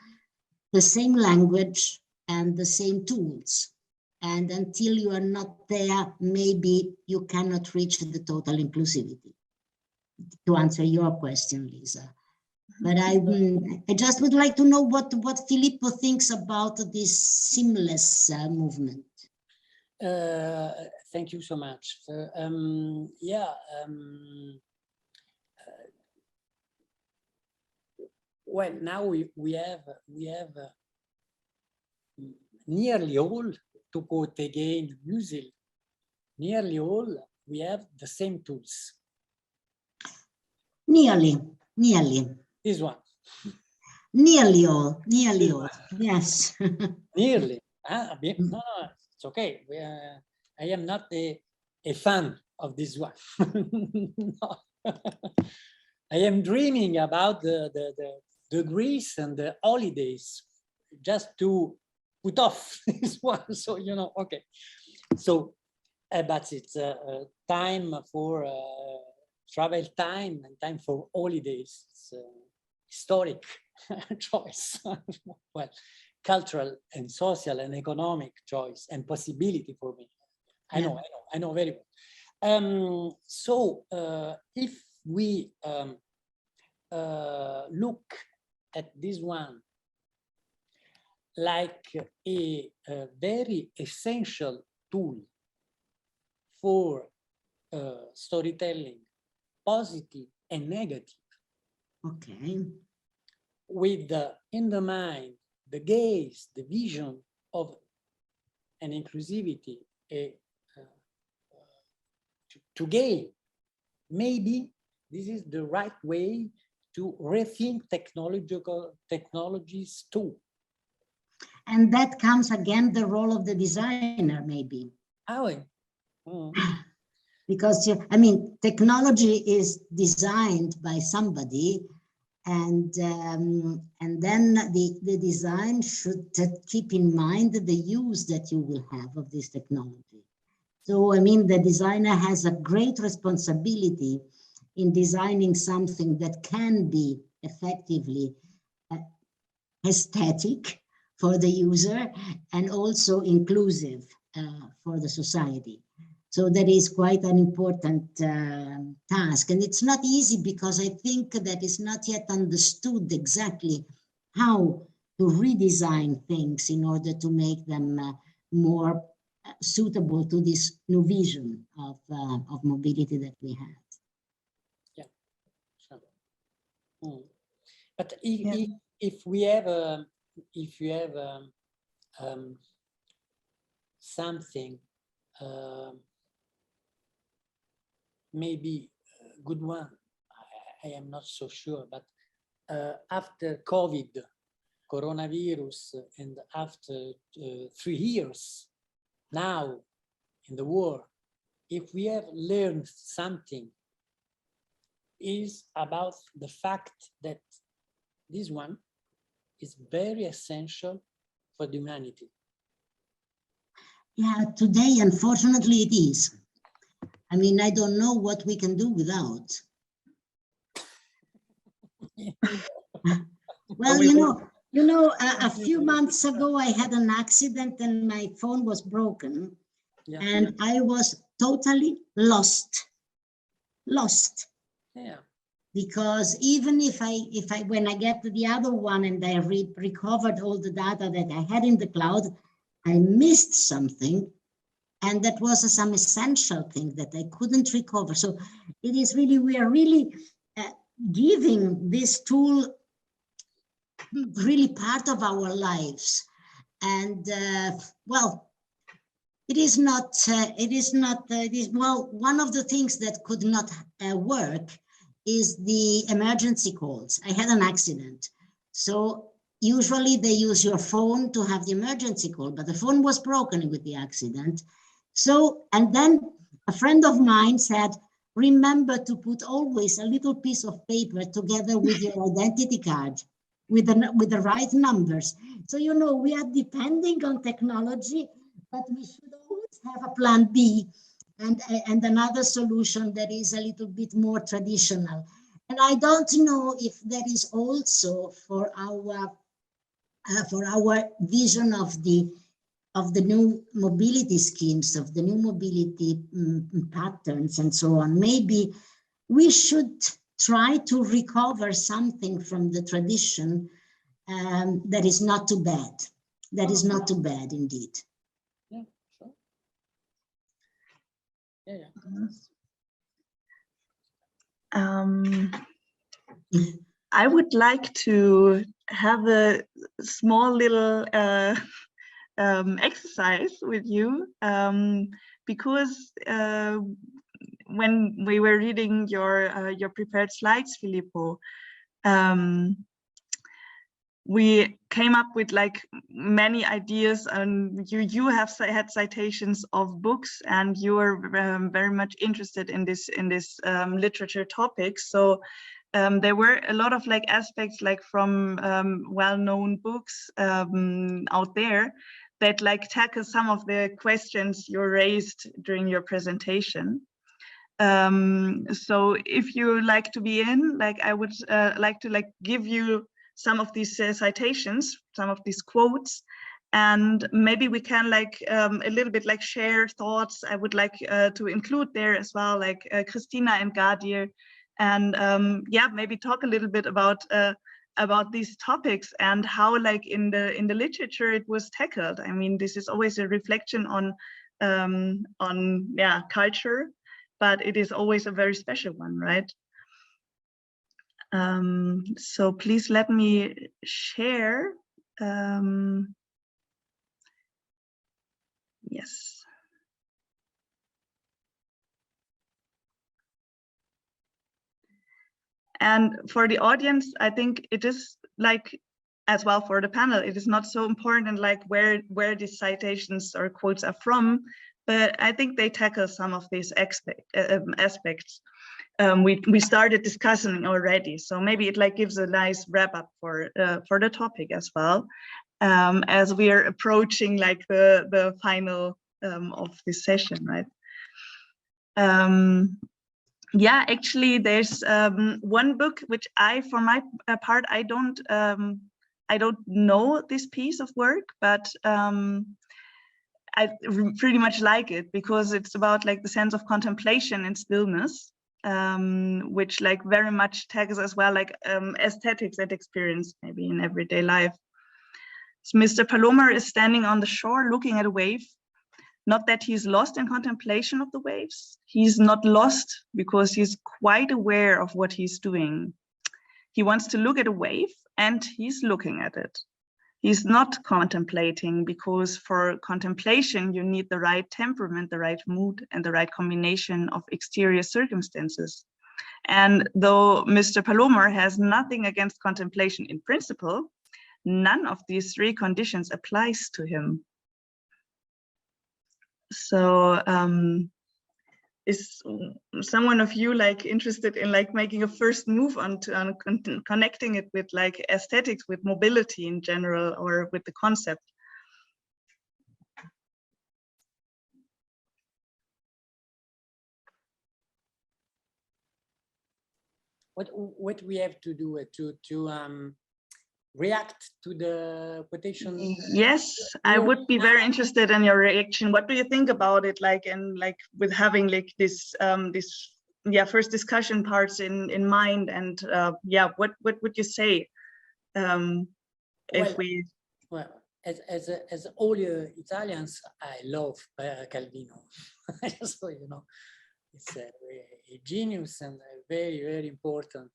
the same language and the same tools. And until you are not there, maybe you cannot reach the total inclusivity. To answer your question, Lisa. But I just would like to know what Filippo thinks about this seamless movement. Thank you so much. Well, now we have nearly all, to quote again Musil, nearly all, we have the same tools. Nearly. This one. Nearly all, yes. Nearly. No, it's okay. I am not a fan of this one. No. I am dreaming about the Greece and the holidays, just to put off this one. So, okay. So, but it's time for travel time and time for holidays. It's a historic choice. Well, cultural and social and economic choice and possibility for me. I know very well. So if we look at this one like a very essential tool for storytelling, positive and negative. Okay. With in the mind, the gaze, the vision of an inclusivity to gain. Maybe this is the right way to rethink technologies too. And that comes again the role of the designer, maybe. Oh, Because, I mean, technology is designed by somebody, and then the design should keep in mind the use that you will have of this technology. So, I mean, the designer has a great responsibility in designing something that can be effectively aesthetic for the user and also inclusive for the society. So that is quite an important task. And it's not easy because I think that is not yet understood exactly how to redesign things in order to make them more suitable to this new vision of mobility that we have. Yeah, sure. But if we have something maybe a good one, I am not so sure, but after COVID, coronavirus, and after 3 years now in the war, if we have learned something, is about the fact that this one is very essential for the humanity. Yeah, today, unfortunately, it is. I mean, I don't know what we can do without. Well, you know, a few months ago, I had an accident and my phone was broken, and I was totally lost. Yeah. Because even if I when I get to the other one and I recovered all the data that I had in the cloud, I missed something. And that was some essential thing that I couldn't recover. So it is really, we are really giving this tool really part of our lives. And well, well, one of the things that could not work is the emergency calls. I had an accident. So usually they use your phone to have the emergency call, but the phone was broken with the accident. So, and then a friend of mine said, remember to put always a little piece of paper together with your identity card, with the right numbers. So, you know, we are depending on technology, but we should always have a plan B and another solution that is a little bit more traditional. And I don't know if that is also for our vision of the new mobility schemes, of the new mobility patterns and so on. Maybe we should try to recover something from the tradition that is not too bad. That is not too bad indeed. Yeah, sure. Yeah. I would like to have a small little exercise with you because when we were reading your prepared slides, Filippo, we came up with like many ideas, and you have had citations of books, and you are very much interested in this literature topics. So there were a lot of like aspects like from well-known books out there that like tackle some of the questions you raised during your presentation. So if you like to be in, like I would like to like give you some of these citations, some of these quotes, and maybe we can like a little bit like share thoughts. I would like to include there as well, like Christina and Gadir, and yeah, maybe talk a little bit about about these topics and how, like, in the literature it was tackled. I mean, this is always a reflection on culture, but it is always a very special one, right? So please let me share. Yes. And for the audience, I think it is, like, as well for the panel, it is not so important like where these citations or quotes are from, but I think they tackle some of these aspects we started discussing already. So maybe it like gives a nice wrap up for the topic as well, as we are approaching like the final of this session, right? Yeah, actually, there's one book which for my part, I don't know this piece of work, but I pretty much like it because it's about like the sense of contemplation and stillness, which like very much tags as well like aesthetics and experience maybe in everyday life. So Mr. Palomar is standing on the shore looking at a wave. Not that he's lost in contemplation of the waves. He's not lost because he's quite aware of what he's doing. He wants to look at a wave and he's looking at it. He's not contemplating because for contemplation, you need the right temperament, the right mood, and the right combination of exterior circumstances. And though Mr. Palomar has nothing against contemplation in principle, none of these three conditions applies to him. So is someone of you like interested in like making a first move on connecting it with like aesthetics, with mobility in general, or with the concept? What we have to do to react to the quotation? Yes, I would be very interested in your reaction. What do you think about it, like, and like with having like this first discussion parts in mind, and yeah, what would you say if we? Well, as all Italians, I love Calvino. So you know, it's a genius and a very important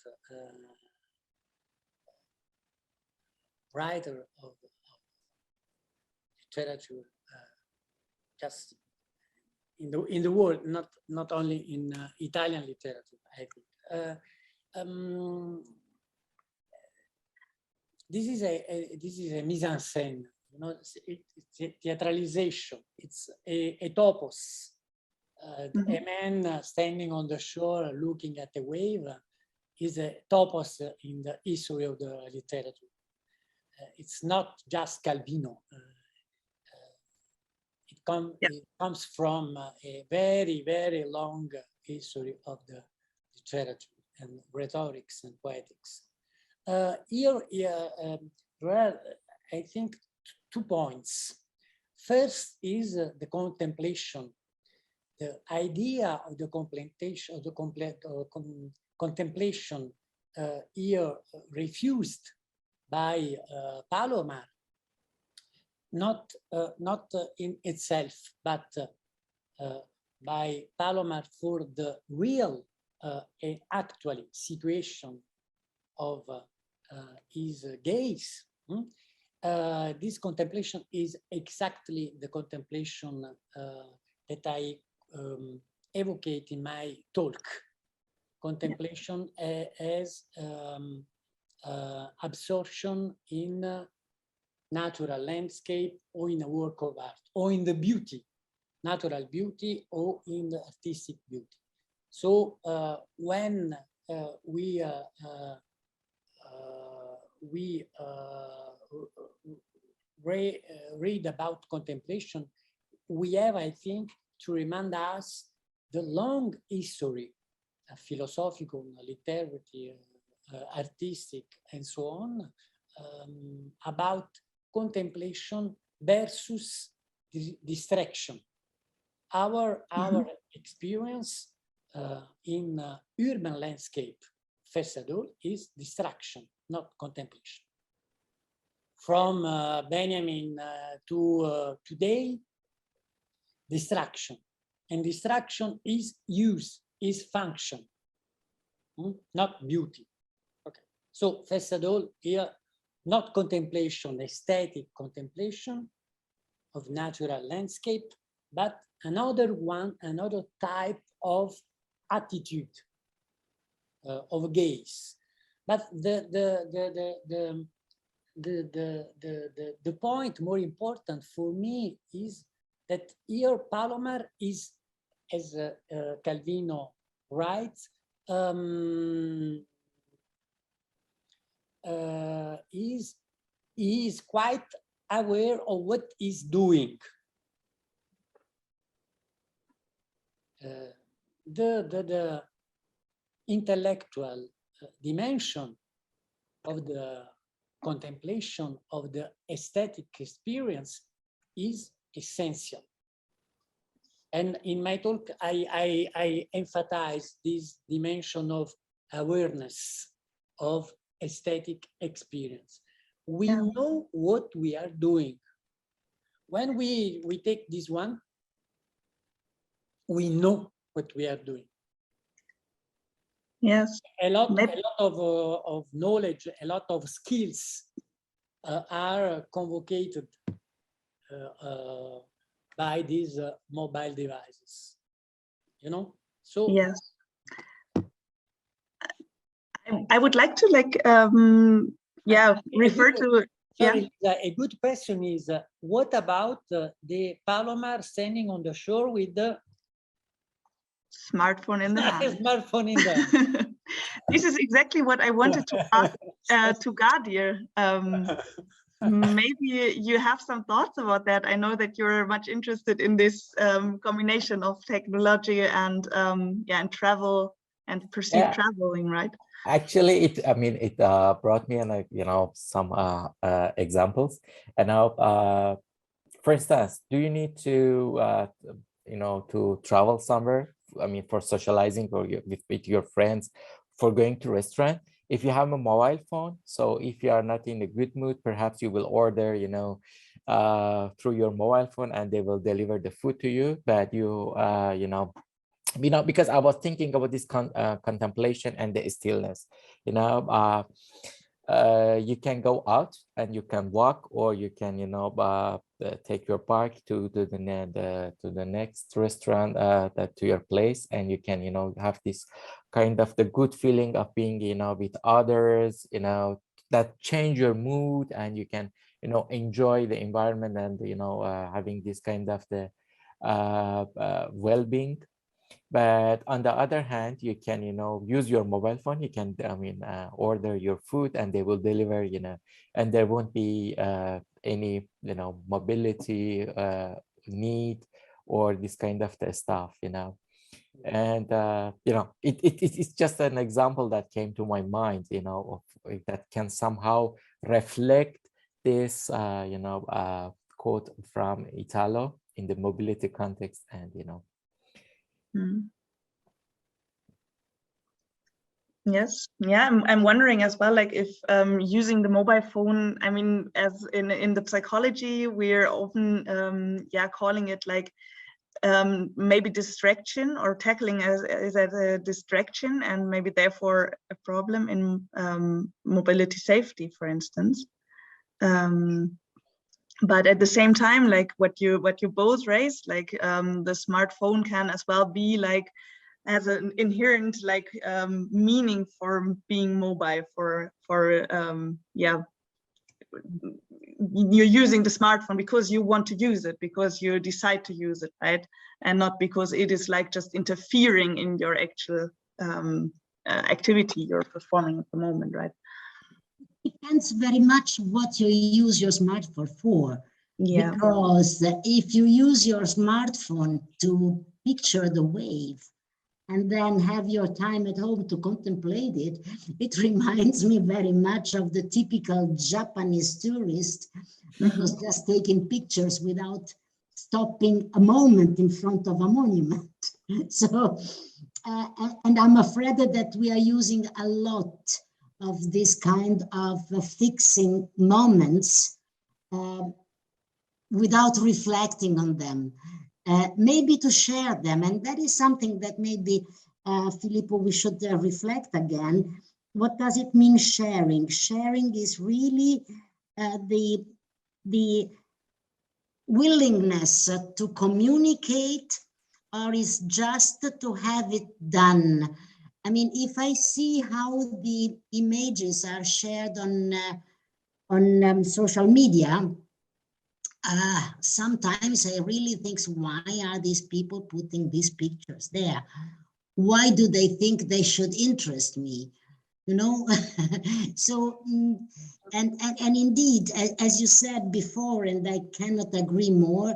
writer of literature, just in the world, not only in Italian literature, I think. This is a mise en scène, you know, it's a theatralization. It's a topos. A man standing on the shore looking at a wave is a topos in the history of the literature. It's not just Calvino. It comes from a very long history of the literature and rhetorics and poetics. Here there are, I think, 2 points. First is the contemplation. The idea of the contemplation here refused by Palomar, not in itself, but by Palomar for the real and actual situation of his gaze. This contemplation is exactly the contemplation that I evocate in my talk. Contemplation as absorption in natural landscape or in a work of art or in the beauty, natural beauty or in the artistic beauty. So when we read about contemplation, we have, I think, to remind us the long history, philosophical, literary, artistic, and so on, about contemplation versus distraction. Our experience in urban landscape first of all, is distraction, not contemplation. From Benjamin to today, distraction. And distraction is use, is function, not beauty. Okay. So first of all, here, not contemplation, aesthetic contemplation of natural landscape, but another one, another type of attitude of gaze. But the point more important for me is that here Palomar is, as Calvino writes, is quite aware of what he's doing. The intellectual dimension of the contemplation of the aesthetic experience is essential. And in my talk, I emphasize this dimension of awareness of aesthetic experience. We know what we are doing. When we take this one, we know what we are doing. Yes. A lot of knowledge, a lot of skills are convocated by these mobile devices, you know? So yes, I would like to refer to. Sorry, a good question is, what about the Palomar standing on the shore with the smartphone in the hand? Smartphone in the hand. This is exactly what I wanted to ask to Gadir. Maybe you have some thoughts about that. I know that you're much interested in this combination of technology and and travel and perceived traveling, right? Actually, it brought me some examples. And now, for instance, do you need to to travel somewhere? I mean, for socializing or with your friends, for going to restaurant. If you have a mobile phone, so if you are not in a good mood, perhaps you will order, through your mobile phone, and they will deliver the food to you. But because I was thinking about this contemplation and the stillness, you can go out and you can walk, or you can, take your bike to the next restaurant, to your place, and you can, have this kind of the good feeling of being, with others, that change your mood, and you can, enjoy the environment and, having this kind of the well-being. But on the other hand, you can, use your mobile phone. You can, order your food, and they will deliver, and there won't be any, mobility need or this kind of the stuff, And it's just an example that came to my mind, of that can somehow reflect this, quote from Italo in the mobility context, and Yes, yeah, I'm wondering as well, like if using the mobile phone, I mean, as in the psychology, we're often calling it like maybe distraction, or tackling as a distraction, and maybe therefore a problem in mobility safety, for instance. But at the same time, like what you both raised, like the smartphone can as well be like as an inherent like meaning for being mobile, for you're using the smartphone because you want to use it, because you decide to use it, right? And not because it is like just interfering in your actual activity you're performing at the moment, right? Depends very much what you use your smartphone for. Yeah. Because if you use your smartphone to picture the wave and then have your time at home to contemplate it, it reminds me very much of the typical Japanese tourist that was just taking pictures without stopping a moment in front of a monument. So and I'm afraid that we are using a lot of this kind of fixing moments without reflecting on them, maybe to share them. And that is something that maybe, Filippo, we should reflect again. What does it mean, sharing? Sharing is really the willingness to communicate, or is just to have it done. I mean, if I see how the images are shared on social media, sometimes I really think, why are these people putting these pictures there? Why do they think they should interest me? You know, so, and indeed, as you said before, and I cannot agree more,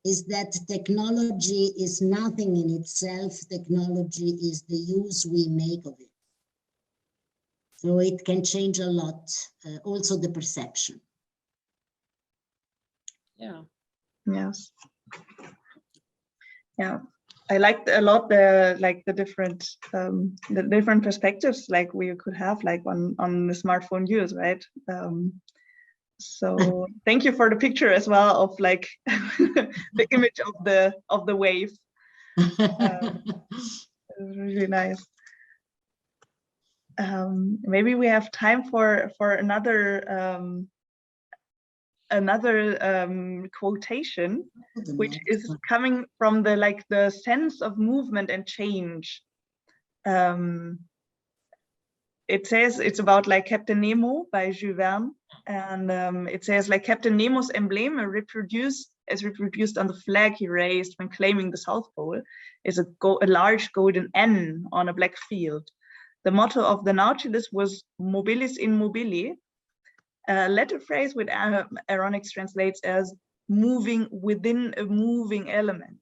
is that technology is nothing in itself. Technology is the use we make of it. So it can change a lot, also the perception. Yeah. Yes. Yeah. I liked a lot the different perspectives like we could have like on the smartphone use, right? So thank you for the picture as well of like the image of the wave. Really nice. Maybe we have time for another quotation, which is coming from the sense of movement and change. It says, it's about like Captain Nemo by Jules Verne, and it says like Captain Nemo's emblem reproduced on the flag he raised when claiming the South Pole is a large golden N on a black field. The motto of the Nautilus was Mobilis in mobili, a Latin phrase which Aeronix translates as moving within a moving element.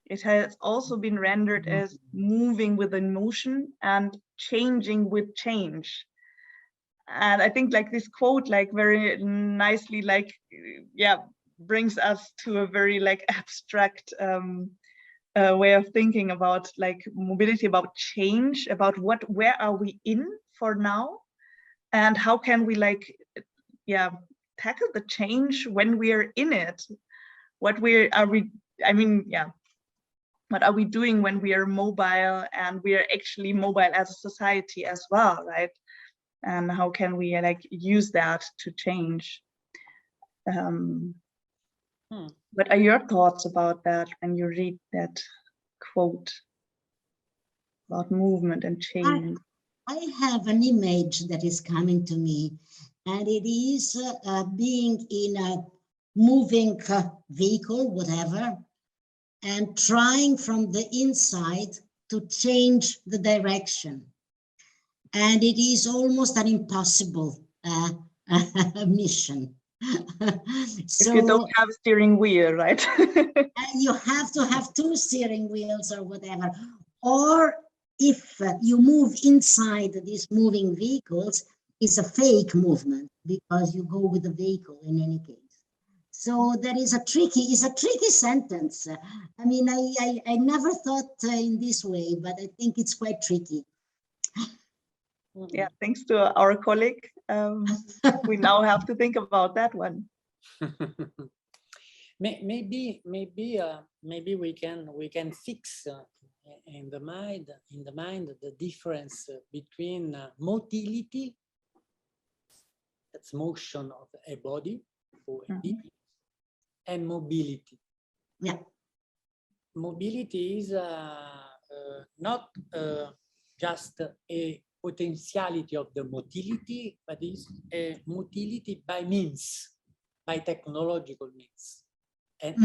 It has also been rendered as moving within motion and changing with change. And I think like this quote like very nicely like, yeah, brings us to a very like abstract way of thinking about like mobility, about change, about where are we in for now, and how can we like, yeah, tackle the change when we are in it. What are we doing when we are mobile, and we are actually mobile as a society as well, right? And how can we like use that to change? What are your thoughts about that when you read that quote about movement and change? I have an image that is coming to me, and it is being in a moving vehicle, whatever, and trying from the inside to change the direction. And it is almost an impossible mission. So, if you don't have a steering wheel, right? You have to have two steering wheels or whatever. Or if you move inside these moving vehicles, it's a fake movement because you go with the vehicle in any case. So there is a tricky sentence. I mean, I never thought in this way, but I think it's quite tricky. Yeah, thanks to our colleague, we now have to think about that one. Maybe we can fix in the mind the difference between motility, that's motion of a body or a being, and mobility. Yeah. Mobility is not just a potentiality of the motility, but is a motility by means, by technological means. And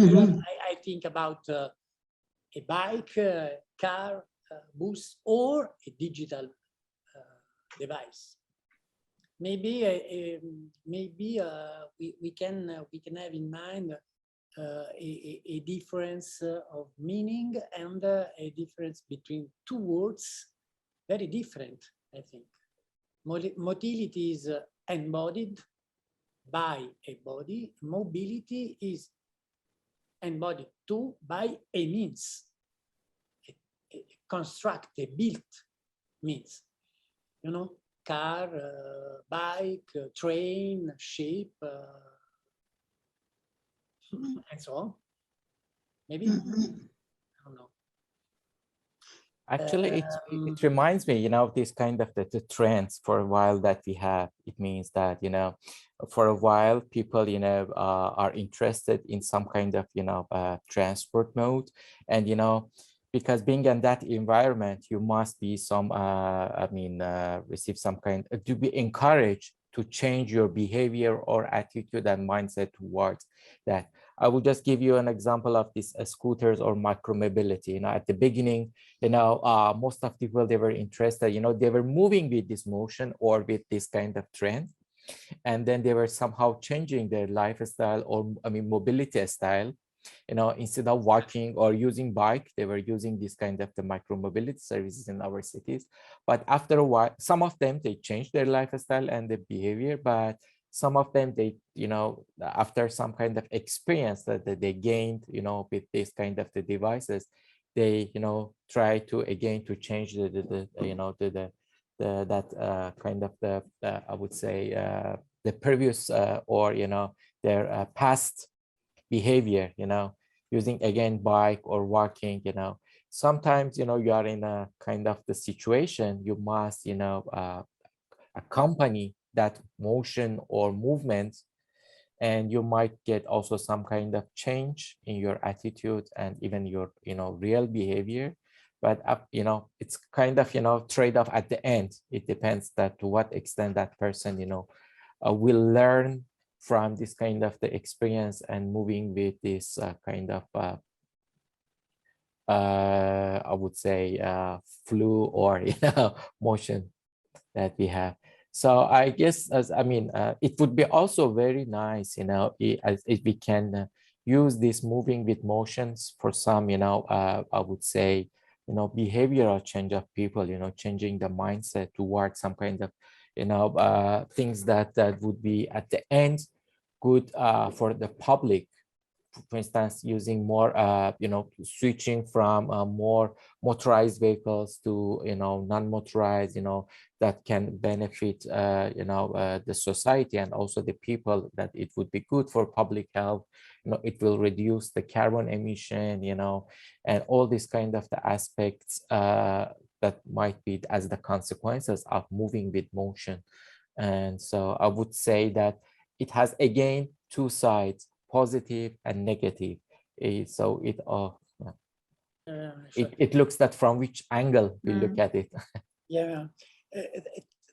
I think about a bike, car, bus, or a digital device. Maybe we can have in mind a difference of meaning and a difference between two words, very different, I think. Motility is embodied by a body. Mobility is embodied too by a means, a construct, built means, you know, car, bike, train, ship, and so on. Maybe, I don't know. Actually, it reminds me, you know, this kind of the trends for a while that we have. It means that, you know, for a while, people, you know, are interested in some kind of, you know, transport mode. And, you know, because being in that environment, you must be some, receive some kind, to be encouraged to change your behavior or attitude and mindset towards that. I will just give you an example of these scooters or micromobility. You know, at the beginning, you know, most of the people, they were interested, you know, they were moving with this motion or with this kind of trend. And then they were somehow changing their lifestyle or, I mean, mobility style. You know, instead of walking or using bike, they were using this kind of the micromobility services in our cities. But after a while, some of them, they changed their lifestyle and their behavior, but some of them, they, you know, after some kind of experience that they gained, you know, with this kind of the devices, they, you know, try to again to change the you know, that kind of the I would say the previous or, you know, their past behavior, you know, using again bike or walking. You know, sometimes, you know, you are in a kind of the situation, you must, you know, accompany that motion or movement, and you might get also some kind of change in your attitude and even your, you know, real behavior. But you know, it's kind of, you know, trade-off at the end. It depends that to what extent that person, you know, will learn from this kind of the experience and moving with this kind of I would say flow or, you know, motion that we have. So I guess, it would be also very nice, you know, if we can use this moving with motions for some, you know, I would say, you know, behavioral change of people, you know, changing the mindset towards some kind of, you know, things that would be at the end good for the public. For instance, using more, you know, switching from more motorized vehicles to, you know, non-motorized, you know, that can benefit, you know, the society and also the people, that it would be good for public health. You know, it will reduce the carbon emission, you know, and all these kind of the aspects that might be as the consequences of moving with motion. And so I would say that it has, again, two sides, positive and negative. So it looks that from which angle we look at it. Yeah,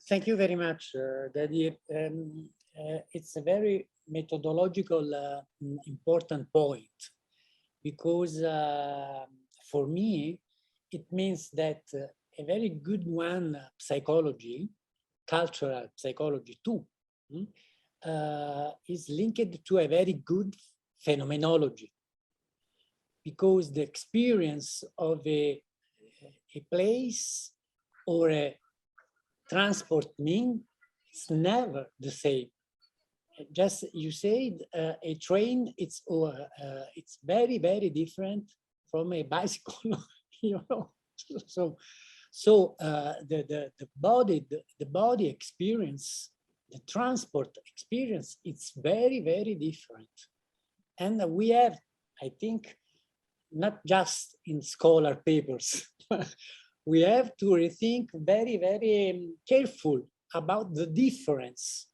thank you very much, Daddy. It's a very methodological important point, because for me, it means that a very good one, psychology, cultural psychology too, is linked to a very good phenomenology, because the experience of a place or a transport mean is never the same. Just you said a train, it's very, very different from a bicycle, you know. So the body experience, the transport experience, it's very, very different. And we have, I think, not just in scholar papers, we have to rethink very, very careful about the difference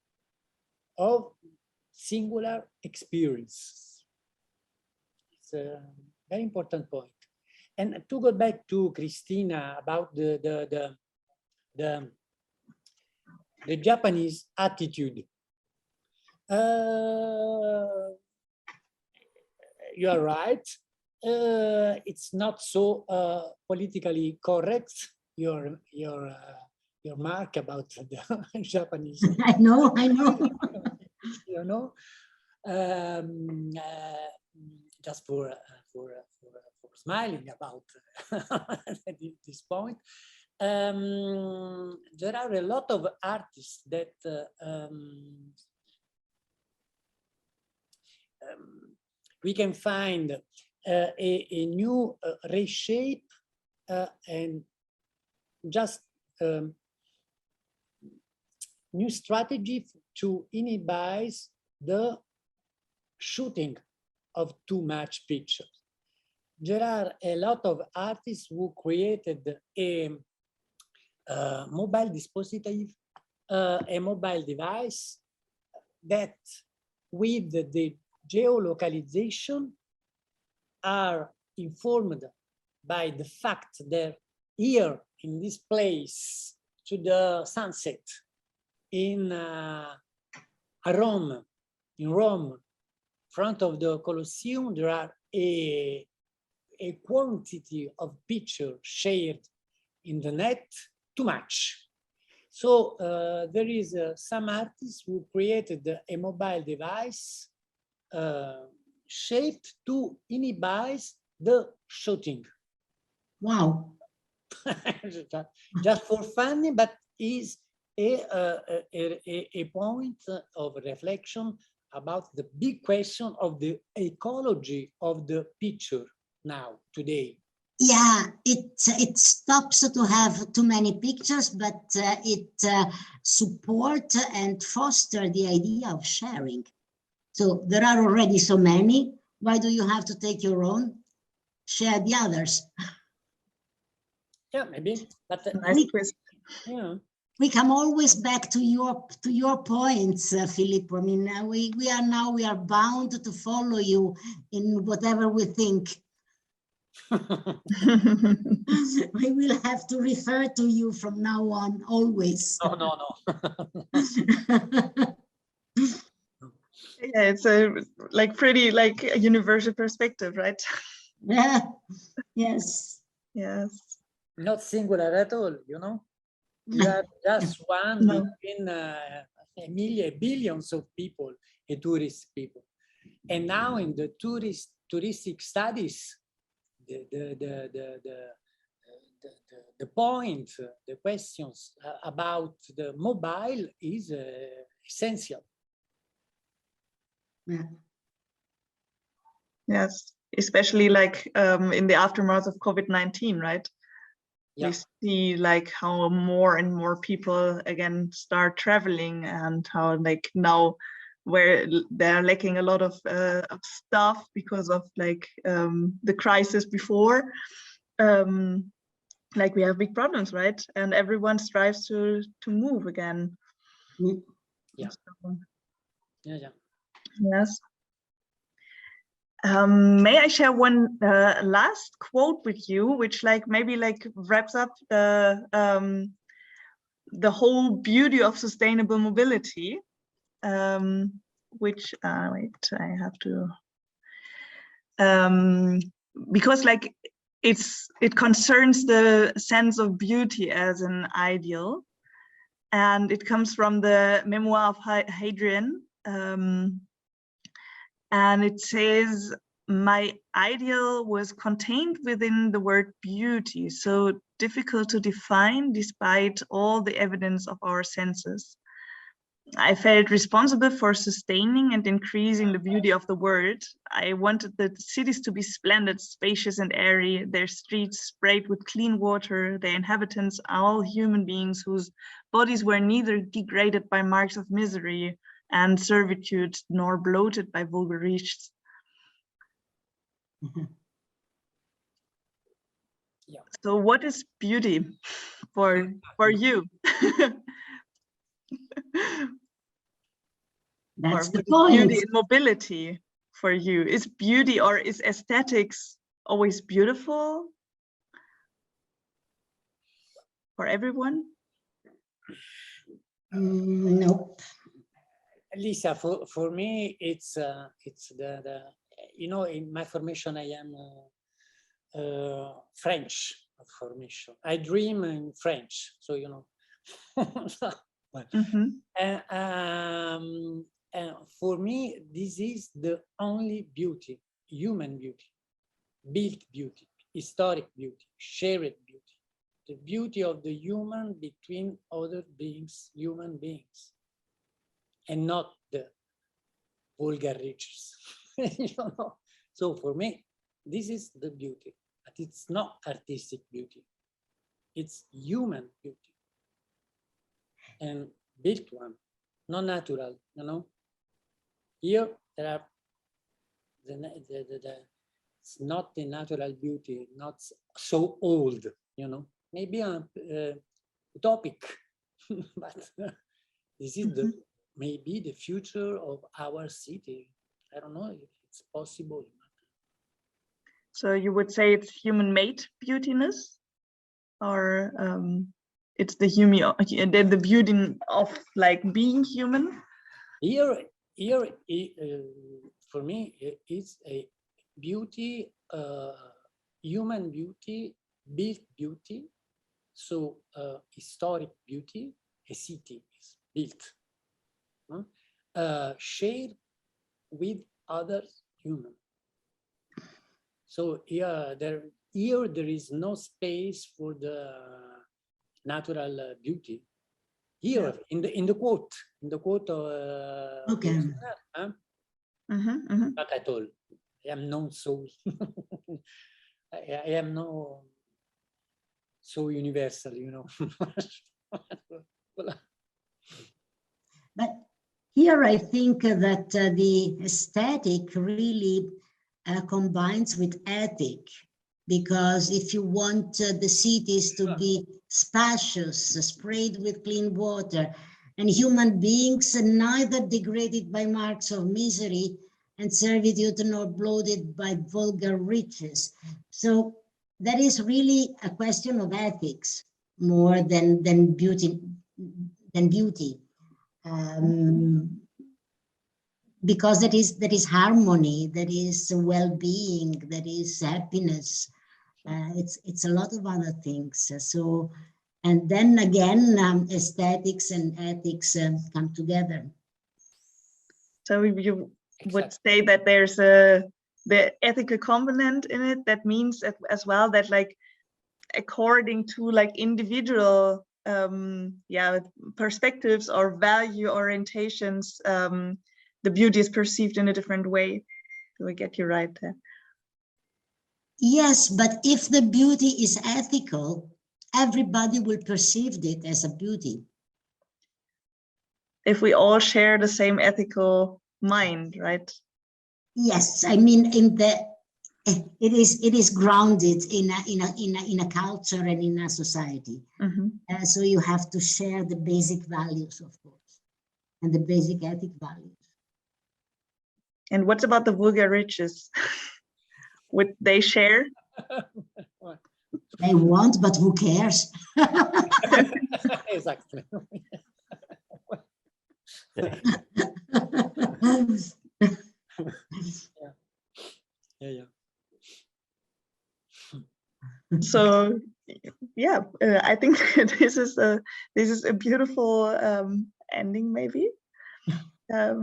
of singular experience. It's a very important point. And to go back to Christina about the Japanese attitude. You are right. It's not so politically correct, your mark about the Japanese. I know. You know, just for smiling about this point. There are a lot of artists that we can find a new reshape and just new strategy to inhibit the shooting of too much pictures. There are a lot of artists who created a mobile dispositive, a mobile device that with the geolocalization are informed by the fact that here in this place to the sunset in Rome, front of the Colosseum, there are a quantity of pictures shared in the net too much. So there is some artists who created a mobile device shaped to inhibit the shooting. Wow. Just for fun, but is a point of reflection about the big question of the ecology of the picture now, today. Yeah, it stops to have too many pictures, but it supports and fosters the idea of sharing. So there are already so many. Why do you have to take your own? Share the others. Yeah, maybe. But Nice twist. Yeah. We come always back to your points, Filippo. I mean, we are bound to follow you in whatever we think. We will have to refer to you from now on, always. No. Yeah, it's a pretty a universal perspective, right? Yeah. Yes. Yes. Not singular at all, you know. You are just one between a million, billions of people, a tourist people. And now in the touristic studies, the point, the questions about the mobile is essential. Yeah. Yes, especially in the aftermath of COVID-19, right? Yeah. We see how more and more people again start traveling, and how now where they're lacking a lot of stuff because of the crisis before, we have big problems, right? And everyone strives to move again. Yeah. So, Yeah. yes. May I share one last quote with you, which maybe wraps up the whole beauty of sustainable mobility, which wait, I have to because it concerns the sense of beauty as an ideal, and it comes from the memoir of Hadrian. And it says, "My ideal was contained within the word beauty, so difficult to define despite all the evidence of our senses. I felt responsible for sustaining and increasing the beauty of the world. I wanted the cities to be splendid, spacious and airy, their streets sprayed with clean water, their inhabitants all human beings whose bodies were neither degraded by marks of misery and servitude, nor bloated by vulgar riches." Yeah. So what is beauty for you? That's the point. Beauty point. and mobility for you. Is beauty or is aesthetics always beautiful for everyone? Nope. Lisa, for me, it's the you know, in my formation, I am French formation. I dream in French, so you know. For me, this is the only beauty, human beauty, built beauty, historic beauty, shared beauty, the beauty of the human between other beings, human beings, and not the vulgar riches. You know? So for me, this is the beauty. But it's not artistic beauty. It's human beauty. And built one, not natural, you know. Here there are it's not the natural beauty, not so old, you know. Maybe I'm utopic, but this is the maybe the future of our city. I don't know if it's possible. So you would say it's human-made beautiness, or it's the the beauty of like being human? Here, for me, it's a beauty, human beauty, built beauty. So historic beauty, a city is built, shared with other humans. So there is no space for the natural beauty. Here, yeah. in the quote of okay. Not at all. I am no so I am no so universal, you know. But here I think that the aesthetic really combines with ethic, because if you want the cities to be spacious, sprayed with clean water, and human beings neither degraded by marks of misery and servitude nor bloated by vulgar riches. So that is really a question of ethics more than beauty. Because that is harmony, that is well-being, that is happiness. It's a lot of other things. So, and then again, aesthetics and ethics come together. So you would say that there's the ethical component in it. That means as well that, like, according to like individual perspectives or value orientations, the beauty is perceived in a different way. Do I get you right there? Yes, but if the beauty is ethical, everybody will perceive it as a beauty. If we all share the same ethical mind, right? Yes, I mean, it is grounded in a culture and in a society. So you have to share the basic values, of course, and the basic ethic values. And what's about the vulgar riches? Would they share? They won't, but who cares? Exactly. Yeah. So yeah, I think this is a beautiful ending, maybe. I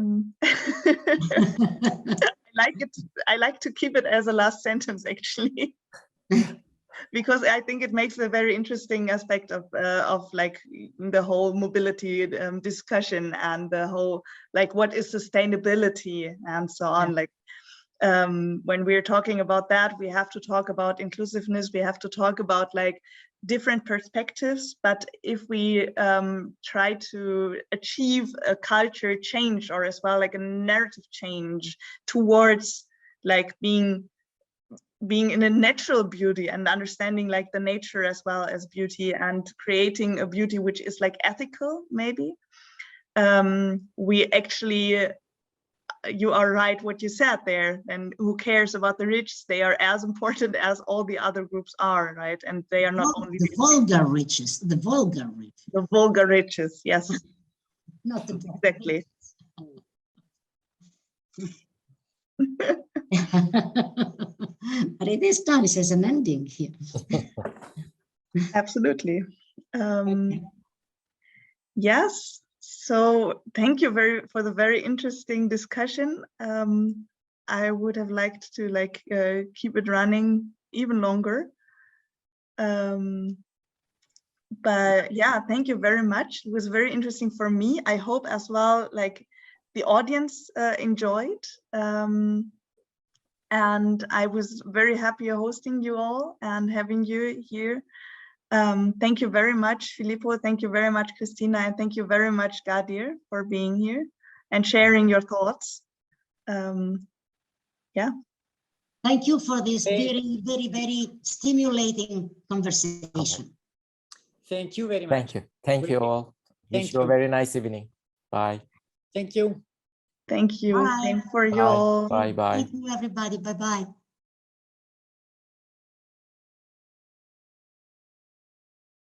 like to keep it as a last sentence, actually, because I think it makes a very interesting aspect of like the whole mobility discussion, and the whole, like, what is sustainability and so on. Like, when we're talking about that, we have to talk about inclusiveness, we have to talk about like different perspectives. But if we try to achieve a culture change, or as well like a narrative change towards like being in a natural beauty and understanding like the nature as well as beauty, and creating a beauty which is like ethical, maybe, we actually, you are right what you said there, and who cares about the rich? They are as important as all the other groups are, right? And they are not only the vulgar riches, the vulgar riches, yes. Not the exactly. But it is nice as an ending here. Absolutely. Yes. So thank you for the very interesting discussion. I would have liked to like keep it running even longer. But yeah, thank you very much. It was very interesting for me. I hope as well like the audience enjoyed. and I was very happy hosting you all and having you here. Thank you very much, Filippo. Thank you very much, Christina, and thank you very much, Gadir, for being here and sharing your thoughts. Yeah. Thank you for this very, very, very stimulating conversation. Thank you very much. Thank you. Thank you all. Wish you a very nice evening. Bye. Thank you. Thank you. Bye. Same for you Bye. all. Bye. Bye. Thank you, everybody. Bye-bye.